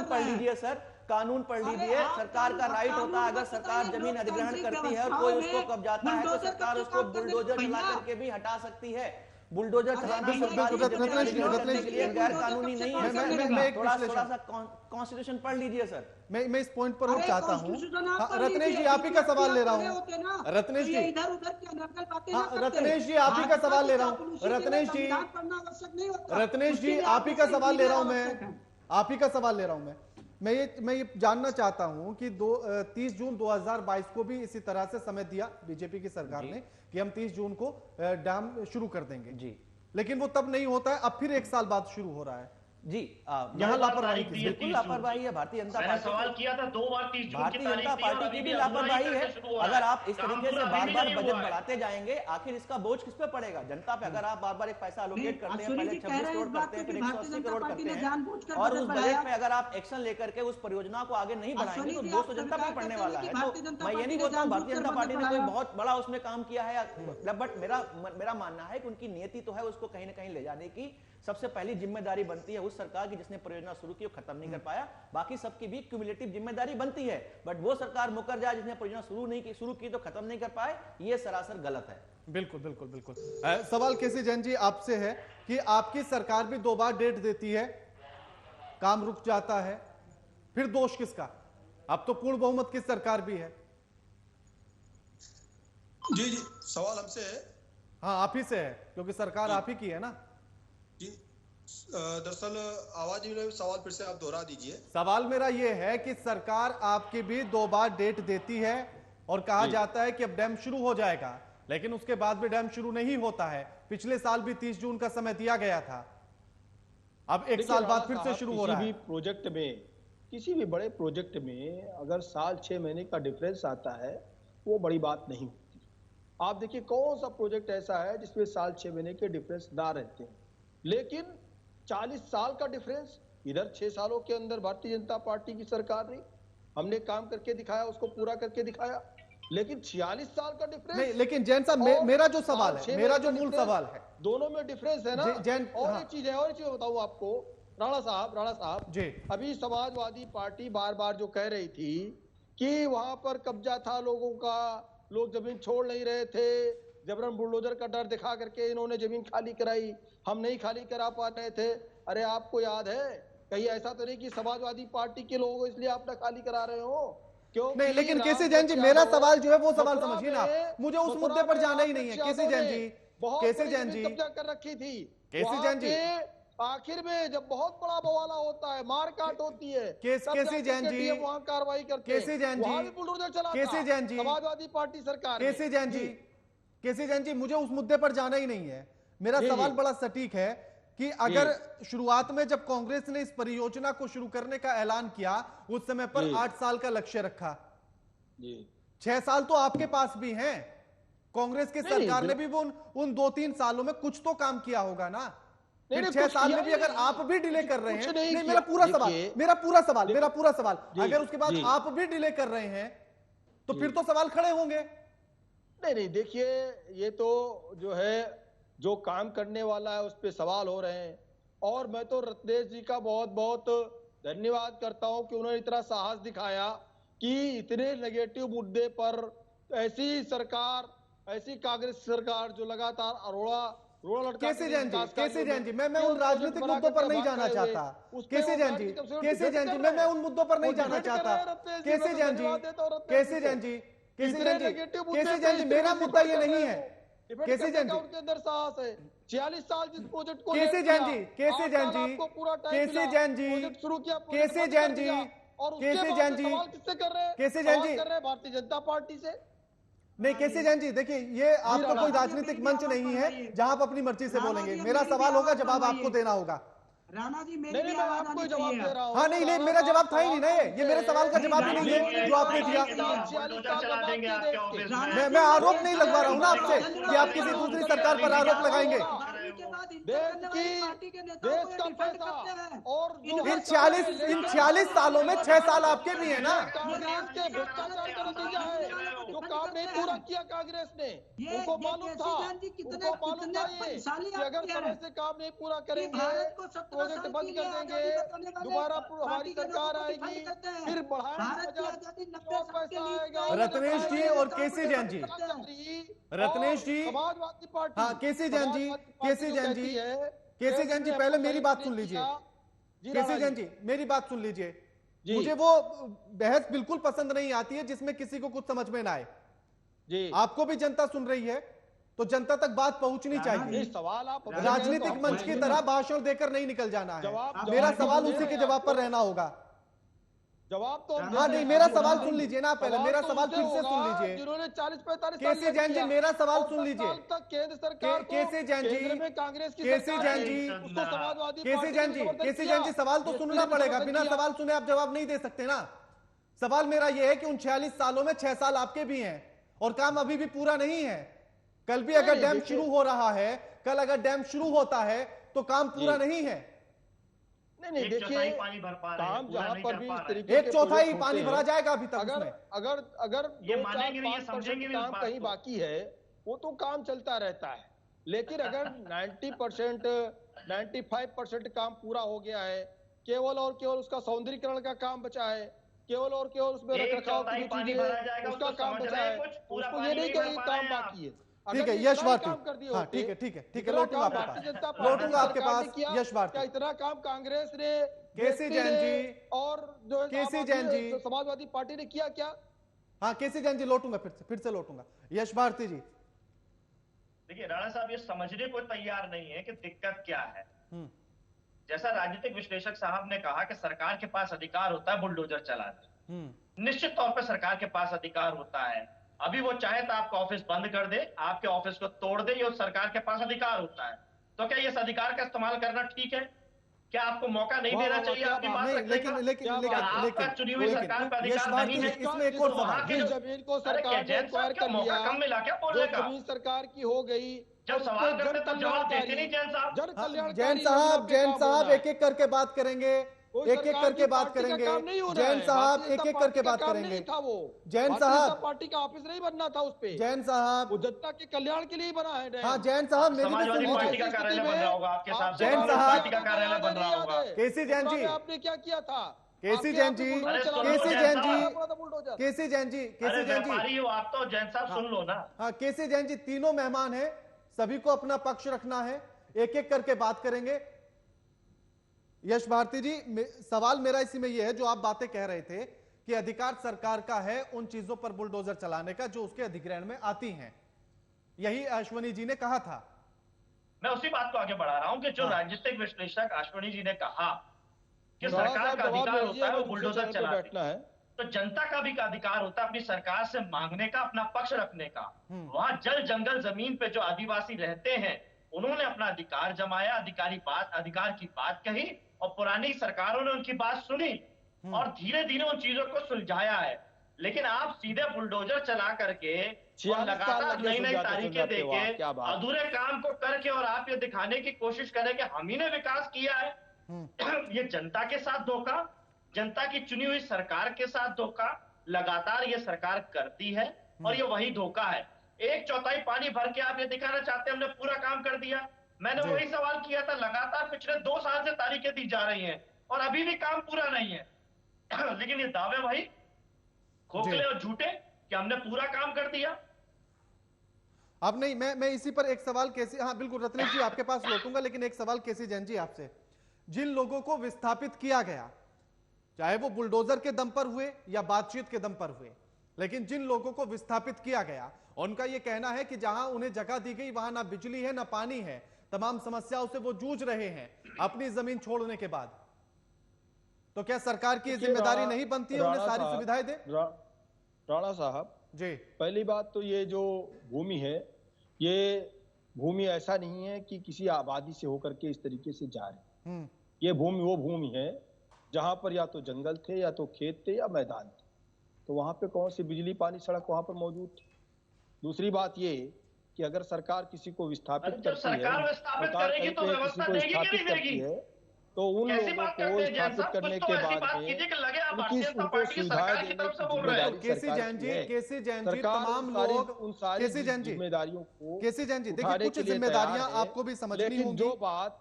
पढ़ लीजिए सर। कानून पढ़ लीजिए, सरकार का राइट होता है, अगर सरकार जमीन अधिग्रहण करती है और कोई उसको कब्जाता है तो सरकार उसको बुलडोजर चला करके भी हटा सकती है। बुलडोजर चलाना गैर कानूनी नहीं है। थोड़ा सा कॉन्स्टिट्यूशन पढ़ लीजिए सर। मैं इस पॉइंट पर और चाहता हूँ, रत्नेश जी आप ही का सवाल ले रहा हूँ। रत्नेश जी, रत्नेश जी आप ही का सवाल ले रहा हूँ। रत्नेश जी आप ही का सवाल ले रहा हूँ मैं, आप ही का सवाल ले रहा हूँ मैं ये जानना चाहता हूं कि 30 जून 2022 को भी इसी तरह से समय दिया बीजेपी की सरकार ने कि हम 30 जून को डैम शुरू कर देंगे जी, लेकिन वो तब नहीं होता है, अब फिर एक साल बाद शुरू हो रहा है जी। यहाँ लापरवाही, बिल्कुल लापरवाही है भारतीय जनता पार्टी। सवाल किया था 2 बार 30 जून भारतीय जनता पार्टी की भी लापरवाही है। अगर आप इस तरीके से बार बार बजट बढ़ाते जाएंगे, आखिर इसका बोझ किस पे पड़ेगा? जनता पे। अगर आप बार बार एक पैसा एलोकेट करते हैं, पहले 26 करोड़ करते हैं, फिर 180 करोड़ करते हैं, और उस बजट में अगर आप एक्शन लेकर के उस परियोजना को आगे नहीं बढ़ाएंगे तो बोझ तो जनता पे पड़ने वाला है। तो मैं ये नहीं बोलता हूँ भारतीय जनता पार्टी ने कोई बहुत बड़ा उसमें काम किया है, बट मेरा मानना है कि उनकी नियति तो है, उसको कहीं ना कहीं ले जाने की सबसे पहली जिम्मेदारी बनती है उस सरकार की जिसने परियोजना शुरू की और खत्म नहीं कर पाया। बाकी सबकी भी क्यूमुलेटिव जिम्मेदारी बनती है, बट वो सरकार मुकर जाए जिसने परियोजना शुरू की तो खत्म नहीं कर पाए, ये सरासर गलत है। बिल्कुल बिल्कुल बिल्कुल। सवाल केसी जैन जी आपसे है कि आपकी सरकार भी 2 बार डेट देती है, काम रुक जाता है, फिर दोष किसका? अब तो पूर्ण बहुमत की सरकार भी है। जी जी, सवाल हमसे है। हाँ आप ही से है, क्योंकि सरकार आप ही की है ना जी। दरअसल आवाज में सवाल फिर से आप दोहरा दीजिए। सवाल मेरा यह है कि सरकार आपकी भी 2 बार डेट देती है और कहा जाता है कि अब डैम शुरू हो जाएगा, लेकिन उसके बाद भी डैम शुरू नहीं होता है। पिछले साल भी 30 जून का समय दिया गया था, अब एक साल बाद फिर से शुरू हो रहा है। प्रोजेक्ट में, किसी भी बड़े प्रोजेक्ट में अगर साल 6 महीने का डिफरेंस आता है वो बड़ी बात नहीं होती। आप देखिए कौन सा प्रोजेक्ट ऐसा है जिसमें साल 6 महीने के डिफरेंस ना रहते हैं, लेकिन 40 साल का डिफरेंस इधर 6 सालों के अंदर भारतीय जनता पार्टी की सरकार रही, हमने काम करके दिखाया, उसको पूरा करके दिखाया। लेकिन 46 साल का डिफरेंस नहीं, लेकिन जैन साहब मेरा जो सवाल है, मेरा जो मूल सवाल है, दोनों में डिफरेंस है ना। जैन और एक चीज है, और एक चीज बताऊं आपको, राणा साहब जी, अभी समाजवादी पार्टी बार बार जो कह रही थी कि वहां पर कब्जा था लोगों का, लोग जमीन छोड़ नहीं रहे थे, जबरन बुलडोजर का डर दिखा करके इन्होंने जमीन खाली कराई, हम नहीं खाली करा पा रहे थे। अरे आपको याद है कहीं ऐसा तो नहीं कि समाजवादी पार्टी के लोगों को इसलिए आप ना खाली करा रहे हो? क्यों नहीं, लेकिन केसी जैन जी मेरा सवाल जो है वो सवाल समझिए ना, मुझे उस मुद्दे पर जाना ही नहीं है। केसी जैन जी, केसी जैन जी कब्जा कर रखी थी, केसी जैन जी आखिर में जब बहुत बड़ा बवाला होता है, मारकाट होती है, केसी जैन जी वहां कार्रवाई करते हैं, केसी जैन जी, बुलडोजर चलाता केसी जैन जी, समाजवादी पार्टी सरकार। केसी जैन जी, केसी जैन जी मुझे उस मुद्दे पर जाना ही नहीं है। मेरा सवाल बड़ा सटीक है कि अगर शुरुआत में जब कांग्रेस ने इस परियोजना को शुरू करने का ऐलान किया, उस समय पर 8 साल का लक्ष्य रखा, 6 साल तो आपके पास भी हैं, कांग्रेस की सरकार ने भी वो उन 2-3 सालों में कुछ तो काम किया होगा ना। फिर 6 साल में भी अगर आप भी डिले कर रहे हैं, नहीं मेरा पूरा सवाल, अगर उसके बाद आप भी डिले कर रहे हैं तो फिर तो सवाल खड़े होंगे। नहीं, देखिए ये तो जो है जो काम करने वाला है उस पे सवाल हो रहे हैं, और मैं तो रत्नेश जी का बहुत बहुत धन्यवाद करता हूं कि उन्होंने इतना साहस दिखाया कि इतने नेगेटिव मुद्दे पर ऐसी सरकार, ऐसी कांग्रेस सरकार जो लगातार रोड़ा लटका। केसी जैन जी मैं उन राजनीतिक मुद्दों पर नहीं जाना चाहता। केसी जैन जी मैं उन मुद्दों पर नहीं जाना चाहता। केसी जैन जी मेरा मुद्दा ये नहीं है। केसी जैन जी उनके अंदर साहस है, 46 साल जिस प्रोजेक्ट को केसी जैन जी शुरू किया, किससे कर रहे हैं? भारतीय जनता पार्टी से। नहीं केसी जैन जी देखिए, ये आपका कोई राजनीतिक मंच नहीं है जहां आप अपनी मर्जी से बोलेंगे। मेरा सवाल होगा, जवाब आपको देना होगा। राणा जी मैं आपको जवाब दे रहा हूं। हाँ नहीं मेरा जवाब था ही नहीं ना, ये मेरे सवाल का जवाब ही नहीं है जो आपने दिया। मैं आरोप नहीं लगवा रहा हूं ना आपसे कि आप किसी दूसरी सरकार पर आरोप लगाएंगे। के बाद देश पार्टी के नेताओं देश का पैसा और इन 46 सालों में 6 साल आपके भी है ना। कांग्रेस के भ्रष्टाचार का नतीजा है, जो काम नहीं पूरा किया कांग्रेस ने। उनको मालूम था, उनको मालूम था ये कि अगर समय से काम नहीं पूरा करेंगे, प्रोजेक्ट बंद कर देंगे, दोबारा हमारी सरकार आएगी, फिर पैसा आएगा। रत्नेश जी और केसी जैन जी, रत्नेश जी, समाजवादी पार्टी, हाँ केसी जैन जी, केसी जैन जी, केसी जैन जी पहले मेरी बात सुन लीजिए। केसी जैन जी मेरी बात सुन लीजिए। मुझे वो बहस बिल्कुल पसंद नहीं आती है जिसमें किसी को कुछ समझ में ना आए। जी आपको भी जनता सुन रही है तो जनता तक बात पहुंचनी चाहिए। सवाल आप राजनीतिक मंच की तरह भाषण देकर नहीं निकल जाना है। मेरा सवाल उसी के जवाब पर रहना होगा। जवाब तो हाँ नहीं, मेरा सवाल सुन लीजिए ना पहले, मेरा सवाल फिर से सुन लीजिए। जिन्होंने 40-45 केसी जैन जी मेरा सवाल सुन लीजिए। केंद्र सरकार केसी जैन जी, कांग्रेस की केसी जैन जी, उसको समाजवादी केसी जैन जी, केसी जैन जी सवाल तो सुनना पड़ेगा, बिना सवाल सुने आप जवाब नहीं दे सकते ना। सवाल मेरा यह है कि उन 46 सालों में 6 साल आपके भी हैं और काम अभी भी पूरा नहीं है। कल भी अगर डैम शुरू हो रहा है, कल अगर डैम शुरू होता है तो काम पूरा नहीं है। नहीं देखिए, पानी भर पा रहे काम हैं, पूरा जहां नहीं पर कर भी पा इस रहे हैं। तरीके एक चौथाई पानी भरा जाएगा अभी तक अगर उसमें। अगर अगर ये 2, मानेंगे 4, नहीं, ये 5% समझेंगे भी इस काम बात कहीं को। बाकी है, वो तो काम चलता रहता है। लेकिन अगर 90%, 95% काम पूरा हो गया है, केवल और केवल उसका सौंदर्यीकरण का काम बचा है, केवल और केवल उसमें एक रखरखाव चौथाई की जो पानी चीजें भरा जाएगा, उसका उसको काम समझ बचा रहे है, हैं कुछ, पूरा उसको पानी ये नहीं नहीं भर कहीं पा काम रहे हैं आप। बाकी है। ठीक है, अगर यश इतना भारती, काम कर दिए हाँ होते, ठीक है ठीक है ठीक है, इतना लौटूंगा काम आपके भारतीय पास, जनता पार्टी लौटूंगा आपके सरकार ने पास। किया, यश भारती, क्या इतना काम कांग्रेस ने, केसी जेटली जैन ने जी, और जो है केसी आम जैन आदमी जी, समाजवादी पार्टी ने किया क्या? हाँ केसी जैन जी लौटूंगा, फिर से लौटूंगा। यश भारती जी, देखिए राणा साहब ये समझने को तैयार नहीं है कि दिक्कत क्या है। जैसा राजनीतिक विश्लेषक साहब ने कहा कि सरकार के पास अधिकार होता है बुलडोजर चलाने, निश्चित तौर पर सरकार के पास अधिकार होता है। अभी वो चाहे तो आपका ऑफिस बंद कर दे, आपके ऑफिस को तोड़ दे, ये सरकार के पास अधिकार होता है। तो क्या इस अधिकार का इस्तेमाल करना ठीक है? क्या आपको मौका नहीं देना चाहिए आपकी बात रखने का? आपका चुनी हुई सरकार पर अधिकार नहीं है? इसमें एक और सवाल, जिस जमीन को सरकार ने एक्वायर कर लिया, कम मिला क्या जो बोलने का? जमीन सरकार की हो गई, जब सवाल करते तो जवाब देते नहीं जैन साहब। जन कल्याणकारी जैन साहब एक एक करके बात करेंगे, एक एक करके बात करेंगे। जैन साहब एक एक करके बात करेंगे। जैन साहब पार्टी का ऑफिस नहीं बनना था उस पे, जैन साहब वो जनता के कल्याण के लिए ही बना है। हाँ जैन साहब मेरी भी सुन समाजवादी पार्टी लीजिए। का कार्यालय बन रहा होगा आपके हिसाब से, जैन कांग्रेस साहब पार्टी का कार्यालय बन रहा होगा। केसी जैन जी, आपने क्या किया था? केसी जैन जी, केसी जैन जी, केसी जैन जी, केसी जैन जी, व्यापारी हो आप तो, जैन साहब सुन लो ना। हाँ केसी जैन जी, तीनों मेहमान हैं, सभी को अपना पक्ष रखना है, एक एक करके बात करेंगे। यश भारती जी, सवाल मेरा इसी में यह है, जो आप बातें कह रहे थे कि अधिकार सरकार का है उन चीजों पर बुलडोजर चलाने का जो उसके अधिग्रहण में आती हैं, यही अश्वनी जी ने कहा था। मैं उसी बात को आगे बढ़ा रहा हूं कि जो राजनीतिक विश्लेषक अश्वनी जी ने कहा कि सरकार का अधिकार होता है वो बुलडोजर चलाती है, तो जनता का भी अधिकार होता है अपनी सरकार से मांगने का, अपना पक्ष रखने का। वहां जल जंगल जमीन पे जो आदिवासी रहते हैं उन्होंने अपना अधिकार जमाया, अधिकार की बात कही और पुरानी सरकारों ने उनकी बात सुनी और धीरे धीरे उन चीजों को सुलझाया है। लेकिन आप सीधे बुलडोजर चला करके और लगातार नई नई तारीखें देके अधूरे काम को करके और आप ये दिखाने की कोशिश करें कि हम ही ने विकास किया है, ये जनता के साथ धोखा, जनता की चुनी हुई सरकार के साथ धोखा लगातार ये सरकार करती है और ये वही धोखा है। 1/4 पानी भर के आप ये दिखाना चाहते हैं हमने पूरा काम कर दिया। मैंने वही सवाल किया था, लगातार पिछले 2 साल से तारीखें दी जा रही हैं और अभी भी काम पूरा नहीं है। लेकिन ये दावे वही खोखले और झूठे कि हमने पूरा काम कर दिया। अब नहीं, मैं इसी पर एक सवाल केसी, हाँ बिल्कुल रत्नेश जी आपके पास लौटूंगा, लेकिन एक सवाल केसी जैन जी आपसे, जिन लोगों को विस्थापित किया गया, चाहे वो बुलडोजर के दम पर हुए या बातचीत के दम पर हुए, लेकिन जिन लोगों को विस्थापित किया गया उनका यह कहना है कि जहां उन्हें जगह दी गई वहां ना बिजली है ना पानी है, तमाम समस्याओं से वो जूझ रहे हैं अपनी जमीन छोड़ने के बाद। तो क्या सरकार की जिम्मेदारी नहीं बनती है उन्हें सारी सुविधाएं दे? राणा साहब जी, पहली बात तो ये जो भूमि है, ये भूमि ऐसा नहीं है कि किसी आबादी से होकर के इस तरीके से जा रही। ये भूमि वो भूमि है जहां पर या तो जंगल थे या तो खेत थे या मैदान थे, तो वहां पे कौन सी बिजली पानी सड़क वहां पर मौजूद थी। दूसरी बात ये कि अगर सरकार किसी को विस्थापित जब करती है, सरकार विस्थापित सरकार करेगी कहीं तो पे व्यवस्था किसी को देगी कि नहीं विस्थापित करती देगी? है, तो उन कैसी लोगों बात को करते हैं जैन स्थापित साहब? करने कुछ तो के ऐसी बाद बात में कीजिए कि लगे आप उनकी भारतीय जनता उनको पार्टी की सुविधाएं सरकार की देने तरफ से की बोल रहे हैं। बिल्कुल जिम्मेदारी केसी सरकार जैन की जी, है। केसी जैन जी, सरकार तमाम उन लोग, सारी केसी जैन जी, जिम्मेदारियों को केसी जैन जी, देखिए उठाने कुछ के लिए जिम्मेदारियां तैयार है। आपको भी समझनी लेकिन होंगी।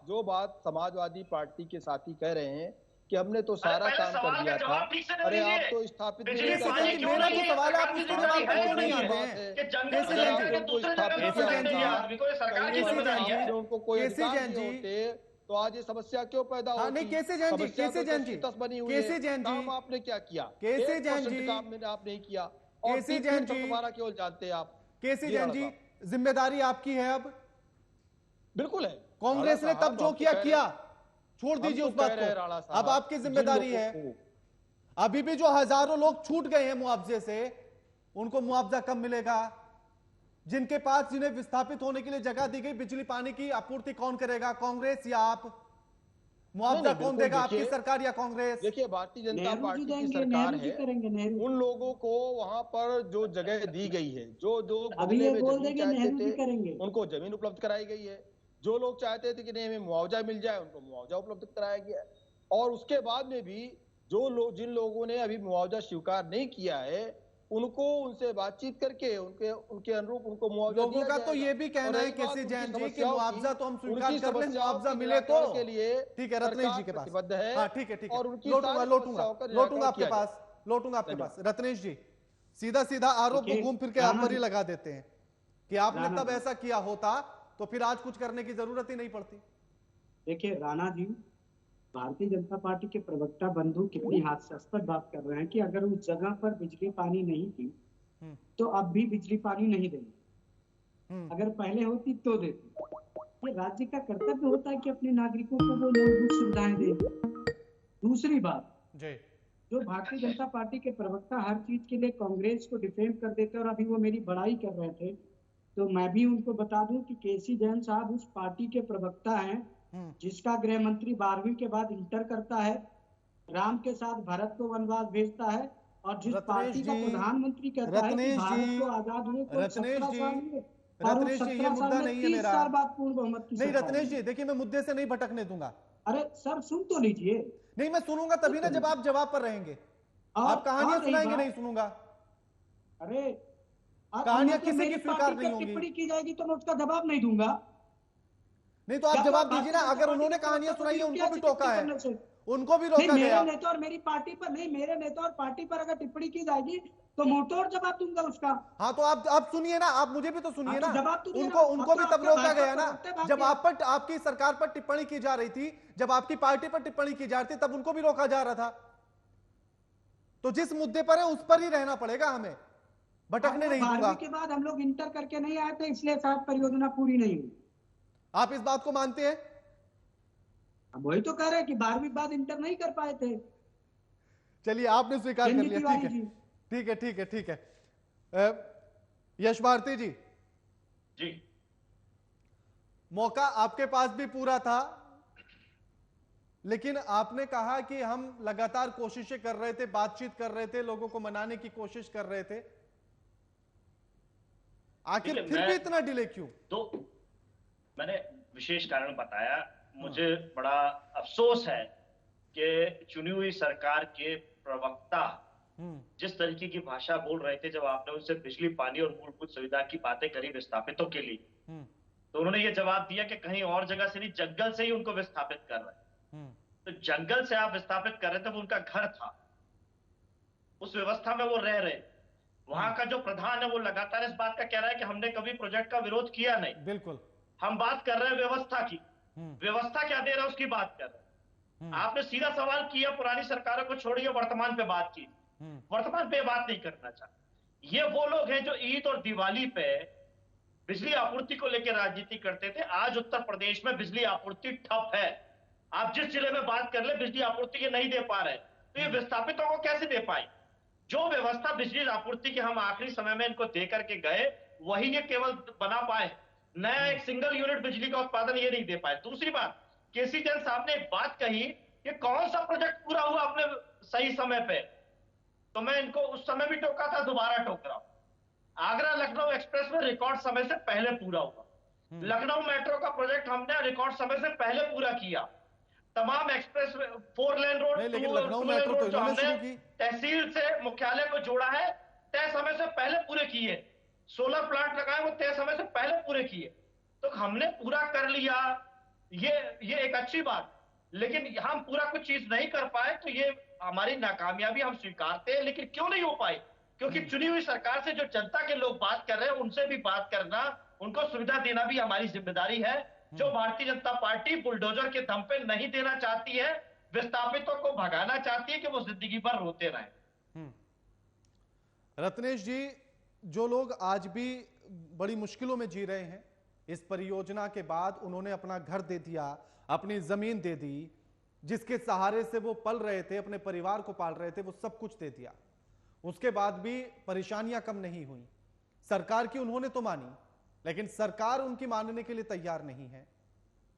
जो बात समाजवादी पार्टी के साथी कह रहे हैं कि हमने तो सारा पहले काम कर सवाल दिया का था, जवाब ठीक से दे अरे आप दीजिए। तो स्थापित भी बिजली नहीं केसी कर जैन पानी जी, क्यों मेरा नहीं जो है? सवाल है आप सरकार की उसके जिम्मेदारी जवाब है क्यों नहीं नहीं आते है? हैं? कि जंगल केसी से जैन लेकर जी, के दूसरे जगह पे केसी जैन पकड़ने जी, दिया आदमी को, ये सरकार की केसी जैन जिम्मेदारी जी, है। अगर उनको कोई केसी अधिकार जैन नहीं जी, होते तो आज ये समस्या क्यों पैदा हाँ होती? नहीं, केसी जैन जी, समस्या केसी तो जैन जी, तस बनी हुई केसी है। जैन जी, काम आपने क्या किया? केसी 1% जैन जी, काम मैंने आप नहीं किया और केसी 3 जैन तो जी, तुम्हारा केवल जानते हैं आप। केसी जी जैन राणा जी, साहब। जिम्मेदारी आपकी है अब। बिल्कुल है। कांग्रेस ने राणा तब साहब, जो हम तो किया कह रहे किया, हैं- छोड़ हम दीजिए तो उस बात कह रहे हैं राणा को, साहब, अब आपकी जिन जिम्मेदारी लोगों है। को- अभी भी जो हजारों लोग छूट गए हैं मुआवजे से, उनको मुआवजा कब मिलेगा? जिनके पास, जिन्हें विस्थापित होने के लिए जगह दी गई, बिजली पानी की आपूर्ति कौन करेगा, कांग्रेस या आप? मुआवजा नहीं, कौन बिल्कुल, देगा, आपकी देखिए- सरकार या कांग्रेस? देखिए भारतीय जनता नेहरू जी पार्टी की देंगे, सरकार नेहरू जी है, करेंगे, नेहरू जी। उन लोगों को वहां पर जो जगह दी गई है, जो अभी बदले ये में बोल जमीन देंगे चाहते नेहरू जी थे करेंगे। उनको जमीन उपलब्ध कराई गई है, जो लोग चाहते थे कि नहीं हमें मुआवजा मिल जाए उनको मुआवजा उपलब्ध कराया गया है। और उसके बाद में भी जिन लोगों ने अभी मुआवजा स्वीकार नहीं किया है उनको उनसे बातचीत करके उनके अनुरूप उनको मुआवजा लोगों दिया का तो जाएगा। ये भी कहना और है रही बात केसी उनकी जैन जी कि समस्याओं की, मुआवजा तो हम स्वीकार उनकी कर लें, समस्याओं मुआवजा के मिले तो निराकरण के लिए ठीक है, रत्नेश जी के सरकार पास प्रतिबद्ध है। हाँ ठीक है, ठीक है, और उनकी लौटूंगा सारी लौटूंगा समस्याओं का लौटूंगा निराकरण आपके किया पास, लौटूंगा आपके पास। रत्नेश जी, सीधा सीधा आरोप देखिए, घूम फिर के आप राणा पर ही जी- लगा देते हैं कि आपने राणा तब जी- ऐसा किया होता तो फिर आज कुछ करने की जरूरत ही नहीं पड़ती। देखिए राणा जी, भारतीय जनता पार्टी के प्रवक्ता बंधु कितनी हास्यास्पद बात कर रहे हैं कि अगर उस जगह पर बिजली पानी नहीं थी तो अब भी बिजली पानी नहीं देंगे, अगर पहले होती तो देते। ये राज्य का कर्तव्य होता है कि अपने नागरिकों को वो मूलभूत सुविधाएं दे। दूसरी बात, जी, जो भारतीय जनता पार्टी के प्रवक्ता हर चीज के लिए कांग्रेस को डिफेंड कर देते और अभी वो मेरी बड़ाई कर रहे थे, तो मैं भी उनको बता दूं कि केसी जैन साहब उस पार्टी के प्रवक्ता हैं जिसका गृह मंत्री 12वीं के बाद इंटर करता है, राम के साथ भरत को वनवास भेजता है और जिस रत्नेश पार्टी का जी, प्रधानमंत्री कहता है कि रत्नेश भारत जी, को आजाद हुए को रत्नेश 17 जी, साल हुए और उस रत्नेश जी, ये 17 मुद्दा साल में नहीं है 30 मेरा। साल बाद पूर्ण बहुमत की नहीं सरकार रत्नेश बनी। जी, देखिए मैं मुद्दे से नहीं भटकने दूंगा। अरे सर सुन तो लीजिए। नहीं, मैं सुनूंगा तभी ना जब आप जवाब पर रहेंगे। आप कहानियां रही सुनाएंगे, बात- नहीं सुनूंगा। अरे कहानियां मतलब किसी मेरी की स्वीकार पार्टी नहीं पर होंगी। टिप्पणी की जाएगी तो मैं उसका जवाब नहीं दूंगा। नहीं तो आप या जवाब तो दीजिए ना, भारतीय अगर जनता उन्होंने पार्टी कहानियां के सुनाई है, प्रवक्ता उनको भी को टोका टिप्पणी है, करने से। उनको भी नहीं, रोका मेरे गया। नेता और मेरी पार्टी पर नहीं, मेरे नेता और पार्टी पर अगर टिप्पणी की जाएगी तो मुंहतोड़ जवाब दूंगा उसका। हाँ तो आप सुनिए ना, आप मुझे भी तो सुनिए हाँ, ना। तो जवाब तो दिया उनको ना। उनको अब भी तो तब आपके रोका भाई गया साहब ना, प्रवक्ता भाग जब गया। आप पर, आपकी सरकार पर टिप्पणी की जा रही थी, जब आपकी पार्टी पर टिप्पणी की जा रही थी, तब उनको भी रोका जा रहा था। तो जिस मुद्दे पर है उस पर ही रहना पड़ेगा हमें, भटकने नहीं दूंगा। 12वीं के बाद हम लोग इंटर करके नहीं आए थे, इसलिए शायद परियोजना पूरी नहीं हुई। आप इस बात को मानते हैं? अब वही तो कह रहे हैं कि 12वीं के बाद इंटर नहीं कर पाए थे। चलिए, आपने स्वीकार कर लिया, ठीक है, ठीक है, ठीक है, ठीक है। यश भारती जी, जी, मौका आपके पास भी पूरा था, लेकिन आपने कहा कि हम लगातार कोशिशें कर रहे थे, बातचीत कर रहे थे, लोगों को मनाने की कोशिश कर रहे थे। आखिर फिर भी इतना डिले क्यों? तो मैंने विशेष कारण बताया। मुझे बड़ा अफसोस है कि चुनी हुई सरकार के प्रवक्ता जिस तरीके की भाषा बोल रहे थे जब आपने उनसे बिजली पानी और मूलभूत सुविधा की बातें करी विस्थापितों के लिए, तो उन्होंने ये जवाब दिया कि कहीं और जगह से नहीं, जंगल से ही उनको विस्थापित कर रहे हैं। तो जंगल से आप विस्थापित कर रहे थे, वो उनका घर था, उस व्यवस्था में वो रह रहे। वहां का जो प्रधान है वो लगातार इस बात का कह रहा है कि हमने कभी प्रोजेक्ट का विरोध किया नहीं। बिल्कुल, हम बात कर रहे हैं व्यवस्था की, व्यवस्था क्या दे रहा है उसकी बात कर रहे हैं। आपने सीधा सवाल किया, पुरानी सरकारों को छोड़िए, वर्तमान पे बात की। वर्तमान पे बात नहीं करना चाहते। ये वो लोग हैं जो ईद और दिवाली पे बिजली आपूर्ति को लेकर राजनीति करते थे। आज उत्तर प्रदेश में बिजली आपूर्ति ठप है। आप जिस जिले में बात कर ले, बिजली आपूर्ति के नहीं दे पा रहे, तो ये विस्थापितों को कैसे दे पाए? जो व्यवस्था बिजली आपूर्ति के हम आखिरी समय में इनको दे करके गए, वही ये केवल बना पाए। नया एक सिंगल यूनिट बिजली का उत्पादन ये नहीं दे पाए। दूसरी बात, केसी जैन साहब ने एक बात कही कि कौन सा प्रोजेक्ट पूरा हुआ अपने सही समय पे, तो मैं इनको उस समय भी टोका था, दोबारा टोक रहा हूं। आगरा लखनऊ एक्सप्रेस में रिकॉर्ड समय से पहले पूरा हुआ। लखनऊ मेट्रो का प्रोजेक्ट हमने रिकॉर्ड समय से पहले पूरा किया। तमाम एक्सप्रेस 4 लेन रोड, लेकिन 2 लखनऊ लेन मेट्रो तो रोड जो इन्होंने हमने शुरू की। तहसील से मुख्यालय को जोड़ा है, तय समय से पहले पूरे किए। सोलर प्लांट लगाए, वो तय समय से पहले पूरे किए। तो हमने पूरा कर लिया, ये एक अच्छी बात। लेकिन हम पूरा कुछ चीज नहीं कर पाए, तो ये हमारी नाकामयाबी हम स्वीकारते हैं। लेकिन क्यों नहीं हो पाई? क्योंकि चुनी हुई सरकार से जो जनता के लोग बात कर रहे हैं, उनसे भी बात करना, उनको सुविधा देना भी हमारी जिम्मेदारी है। जो भारतीय जनता पार्टी बुलडोजर के दम पे नहीं देना चाहती है, विस्थापितों को भगाना चाहती है कि वो जिंदगी भर रोते रहे। रत्नेश जी, जो लोग आज भी बड़ी मुश्किलों में जी रहे हैं, इस परियोजना के बाद उन्होंने अपना घर दे दिया, अपनी जमीन दे दी, जिसके सहारे से वो पल रहे थे, अपने परिवार को पाल रहे थे, वो सब कुछ दे दिया। उसके बाद भी परेशानियां कम नहीं हुई। सरकार की उन्होंने तो मानी, लेकिन सरकार उनकी मानने के लिए तैयार नहीं है।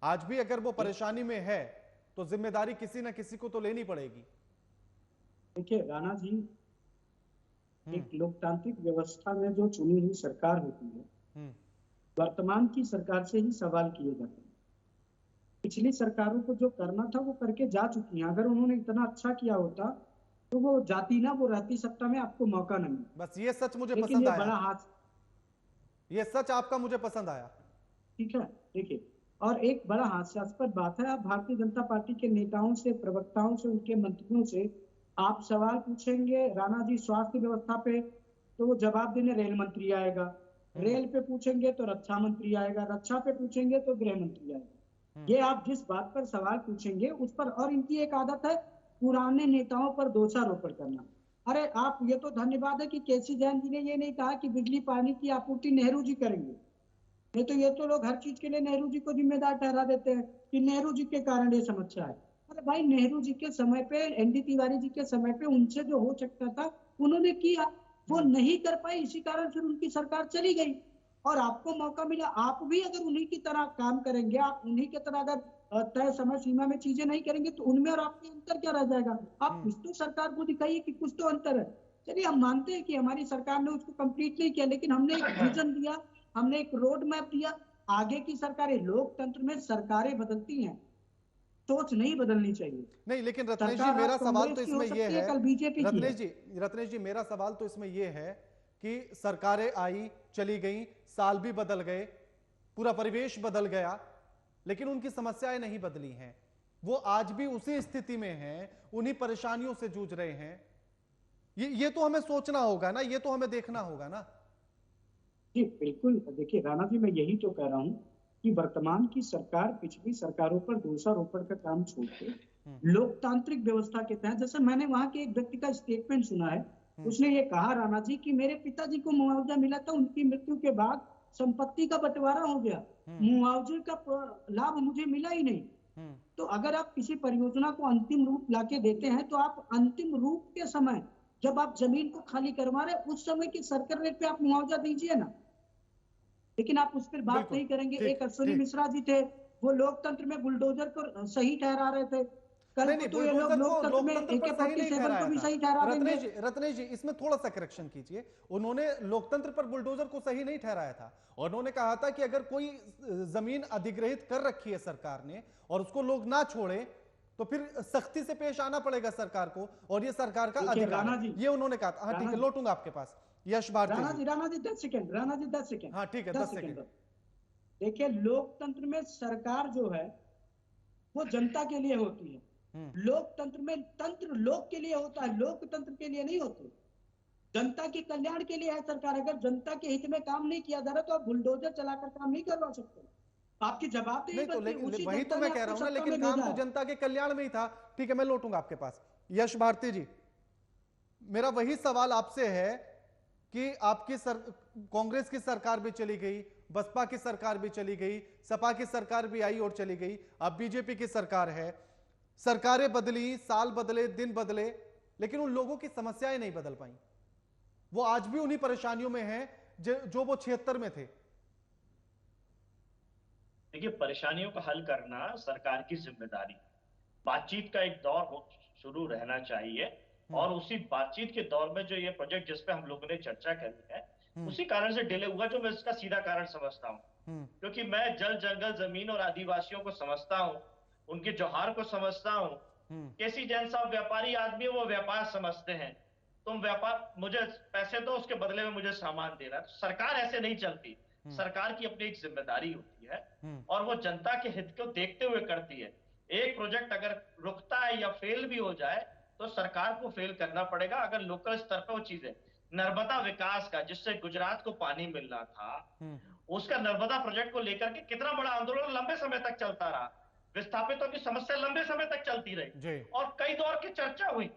आज भी अगर वो परेशानी में है तो जिम्मेदारी किसी ना किसी को तो लेनी पड़ेगी। देखिए राणा जी, एक लोकतांत्रिक व्यवस्था में जो चुनी हुई सरकार होती है, वर्तमान की सरकार से ही सवाल किए जाते हैं। पिछली सरकारों को जो करना था वो करके जा चुकी हैं। अगर उन्होंने इतना अच्छा किया होता तो वो जाती ना, वो रहती सत्ता में, आपको मौका नहीं। बस ये सच मुझे लेकिन पसंद ये आया। बड़ा हाथ, ये सच आपका मुझे पसंद आया। ठीक है। देखिए, और एक बड़ा हास्यास्पद बात है, आप भारतीय जनता पार्टी के नेताओं से, प्रवक्ताओं से, उनके मंत्रियों से आप सवाल पूछेंगे राणा जी स्वास्थ्य व्यवस्था पे, तो वो जवाब देने रेल मंत्री आएगा। रेल पे पूछेंगे तो रक्षा मंत्री आएगा। रक्षा पे पूछेंगे तो गृह मंत्री आएगा। ये आप जिस बात पर सवाल पूछेंगे उस पर, और इनकी एक आदत है पुराने नेताओं पर दोषारोपण करना। अरे आप, ये तो धन्यवाद है कि केसी जैन जी ने ये नहीं कहा कि बिजली पानी की आपूर्ति नेहरू जी करेंगे, नहीं तो ये तो लोग हर चीज के लिए नेहरू जी को जिम्मेदार ठहरा देते हैं कि नेहरू जी के कारण ये समस्या है। अरे भाई, नेहरू जी के समय पे, एनडी तिवारी जी के समय पे उनसे जो हो सकता था उन्होंने किया, वो नहीं कर पाए, इसी कारण फिर उनकी सरकार चली गई और आपको मौका मिला। आप भी अगर उन्हीं की तरह काम करेंगे, आप उन्हीं की तरह अगर तय समय सीमा में चीजें नहीं करेंगे तो उनमें और आपके अंतर क्या रह जाएगा? आप कुछ तो सरकार को दिखाइए कि कुछ तो अंतर है। चलिए, हम मानते हैं कि हमारी सरकार ने उसको कंप्लीट नहीं किया, लेकिन हमने एक विजन दिया, हमने एक रोड मैप दिया। आगे की सरकारें, लोकतंत्र में सरकारें बदलती हैं, सोच नहीं बदलनी चाहिए। नहीं, लेकिन रत्नेश जी मेरा सवाल तो इसमें ये है, कल बीजेपी रत्नेश जी मेरा सवाल तो इसमें ये है कि सरकारें आई चली गई, साल भी बदल गए, पूरा परिवेश बदल गया, लेकिन उनकी समस्याएं नहीं बदली हैं। वो आज भी उसी स्थिति में हैं, उन्हीं परेशानियों से जूझ रहे हैं। ये तो हमें सोचना होगा ना, ये तो हमें देखना होगा ना। जी बिल्कुल। देखिए राणा जी, मैं यही तो कह रहा हूँ कि वर्तमान की सरकार पिछली सरकारों पर दोषारोपण का काम छोड़ के लोकतांत्रिक व्यवस्था के तहत, जैसे मैंने वहां के एक व्यक्ति का स्टेटमेंट सुना है, उसने ये कहा राणा जी कि मेरे पिताजी को मुआवजा मिला था, उनकी मृत्यु के बाद संपत्ति का बंटवारा हो गया, मुआवजे का लाभ मुझे मिला ही नहीं। तो अगर आप किसी परियोजना को अंतिम रूप लाके देते हैं तो आप अंतिम रूप के समय, जब आप जमीन को खाली करवा रहे उस समय की सर्कल रेट पे आप मुआवजा दीजिए ना। लेकिन आप उस पर बात नहीं करेंगे। एक अश्विनी मिश्रा जी थे, वो लोकतंत्र में बुलडोजर को सही ठहरा रहे थे। नहीं, तो ये लोग लोकतंत्र में AK-47 को भी सही ठहरा देंगे। रत्नेश जी इसमें थोड़ा सा करेक्शन कीजिए। उन्होंने लोकतंत्र पर बुलडोजर को सही नहीं ठहराया था, और उन्होंने कहा था कि अगर कोई जमीन अधिग्रहित कर रखी है सरकार ने और उसको लोग ना छोड़े तो फिर सख्ती से पेश आना पड़ेगा सरकार को, और ये सरकार का अधिकार है, ये उन्होंने कहा था। हाँ ठीक है, लौटूंगा आपके पास। यश भारती। राणा जी 10 सेकंड। हाँ ठीक है, 10 सेकंड। देखिए, लोकतंत्र में सरकार जो है वो जनता के लिए होती है। लोकतंत्र में तंत्र लोक के लिए होता है, लोकतंत्र के लिए नहीं होते। जनता के कल्याण के लिए है सरकार। अगर जनता के हित में काम नहीं किया जा रहा तो आप बुलडोजर चलाकर काम नहीं करवा सकते। आपकी जवाबदेही तो वही तो मैं कह रहा हूं ना, लेकिन काम तो जनता के कल्याण में ही था। ठीक है, मैं लौटूंगा आपके पास। यश भारती जी, मेरा वही सवाल आपसे है कि आपकी कांग्रेस की सरकार भी चली गई, बसपा की सरकार भी चली गई, सपा की सरकार भी आई और चली गई, अब बीजेपी की सरकार है। सरकारें बदली, साल बदले, दिन बदले, लेकिन उन लोगों की समस्याएं नहीं बदल पाई। वो आज भी उन्हीं परेशानियों में हैं जो वो 76 में थे। देखिए, परेशानियों का हल करना सरकार की जिम्मेदारी, बातचीत का एक दौर शुरू रहना चाहिए, और उसी बातचीत के दौर में जो ये प्रोजेक्ट जिस पे हम लोगों ने चर्चा करी है, उसी कारण से डिले हुआ, जो मैं इसका सीधा कारण समझता हूँ। क्योंकि मैं जल जंगल जमीन और आदिवासियों को समझता हूँ, उनके जोहार को समझता हूँ। केसी जैन साहब व्यापारी आदमी, वो व्यापार समझते हैं। तुम व्यापार, मुझे पैसे दो, उसके बदले में मुझे सामान देना। तो सरकार ऐसे नहीं चलती। सरकार की अपनी एक जिम्मेदारी होती है और वो जनता के हित को देखते हुए करती है। एक प्रोजेक्ट अगर रुकता है या फेल भी हो जाए तो सरकार को फेल करना पड़ेगा। अगर लोकल स्तर पर वो चीजें, नर्मदा विकास का, जिससे गुजरात को पानी मिलना था, उसका नर्मदा प्रोजेक्ट को लेकर के कितना बड़ा आंदोलन लंबे समय तक चलता रहा। विस्थापितों की समस्या लंबे समय तक चलती रही और कई दौर की चर्चा हुई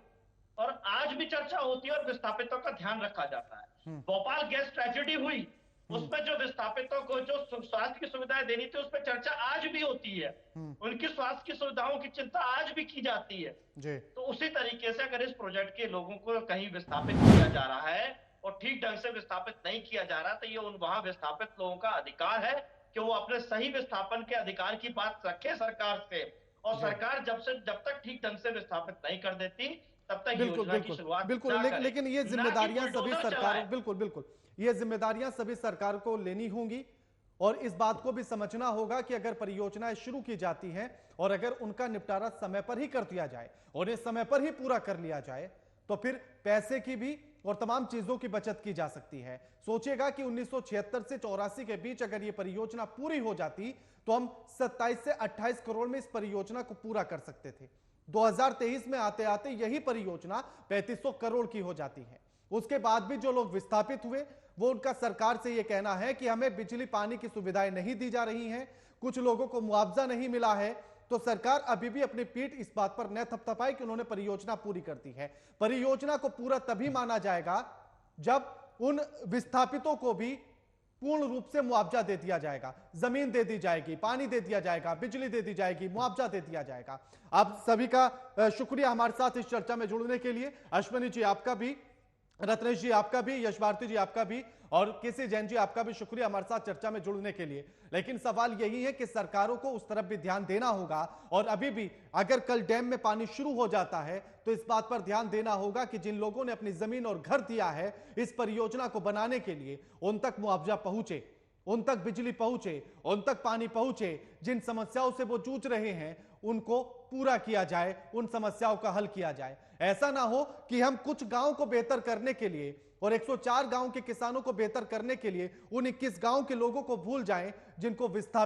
और आज भी चर्चा होती है और विस्थापितों का ध्यान रखा जाता है। भोपाल गैस ट्रेजेडी हुई, उसमें जो विस्थापितों को जो स्वास्थ्य की सुविधाएं देनी थी, उस पर चर्चा आज भी होती है। उनकी स्वास्थ्य की सुविधाओं की चिंता आज भी की जाती है। तो उसी तरीके से अगर इस प्रोजेक्ट के लोगों को कहीं विस्थापित किया जा रहा है और ठीक ढंग से विस्थापित नहीं किया जा रहा, तो ये उन वहां विस्थापित लोगों का अधिकार है कि वो अपने सही विस्थापन के अधिकार की बात रखे सरकार से। और सरकार जब तक ठीक ढंग से विस्थापित नहीं कर देती, तब तक योजना की शुरुआत बिल्कुल। लेकिन ये जिम्मेदारियां सभी सरकारों, बिल्कुल ये जिम्मेदारियां सभी सरकार को लेनी होंगी और इस बात को भी समझना होगा कि अगर परियोजनाएं शुरू की जाती हैं और अगर उनका निपटारा समय पर ही कर दिया जाए और इस समय पर ही पूरा कर लिया जाए तो फिर पैसे की भी और तमाम चीजों की बचत की जा सकती है। सोचिएगा कि 1976 से 84 के बीच अगर ये परियोजना पूरी हो जाती तो हम 27 से 28 करोड़ में इस परियोजना को पूरा कर सकते थे। 2023 में आते आते यही परियोजना 3500 करोड़ की हो जाती है। उसके बाद भी जो लोग विस्थापित हुए, वो उनका सरकार से यह कहना है कि हमें बिजली पानी की सुविधाएं नहीं दी जा रही हैं, कुछ लोगों को मुआवजा नहीं मिला है। तो सरकार अभी भी अपनी पीठ इस बात पर न थपथपाए कि उन्होंने परियोजना पूरी कर दी है। परियोजना को पूरा तभी माना जाएगा जब उन विस्थापितों को भी पूर्ण रूप से मुआवजा दे दिया जाएगा, जमीन दे दी जाएगी, पानी दे दिया जाएगा, बिजली दे दी जाएगी, मुआवजा दे दिया जाएगा। आप सभी का शुक्रिया हमारे साथ इस चर्चा में जुड़ने के लिए। अश्विनी जी आपका भी, रत्नेश जी आपका भी, यश भारती जी आपका भी और केसी जैन जी आपका भी शुक्रिया हमारे साथ चर्चा में जुड़ने के लिए। लेकिन सवाल यही है कि सरकारों को उस तरफ भी ध्यान देना होगा और अभी भी अगर कल डैम में पानी शुरू हो जाता है तो इस बात पर ध्यान देना होगा कि जिन लोगों ने अपनी जमीन और घर दिया है इस परियोजना को बनाने के लिए, उन तक मुआवजा पहुंचे, उन तक बिजली पहुंचे, उन तक पानी पहुंचे। जिन समस्याओं से वो जूझ रहे हैं उनको पूरा किया जाए, उन समस्याओं का हल किया जाए। ऐसा ना हो कि हम कुछ गांव को बेहतर करने के लिए और 104 गांव के किसानों को बेहतर करने के लिए उन 21 गांव के लोगों को भूल जाएं जिनको विस्थापित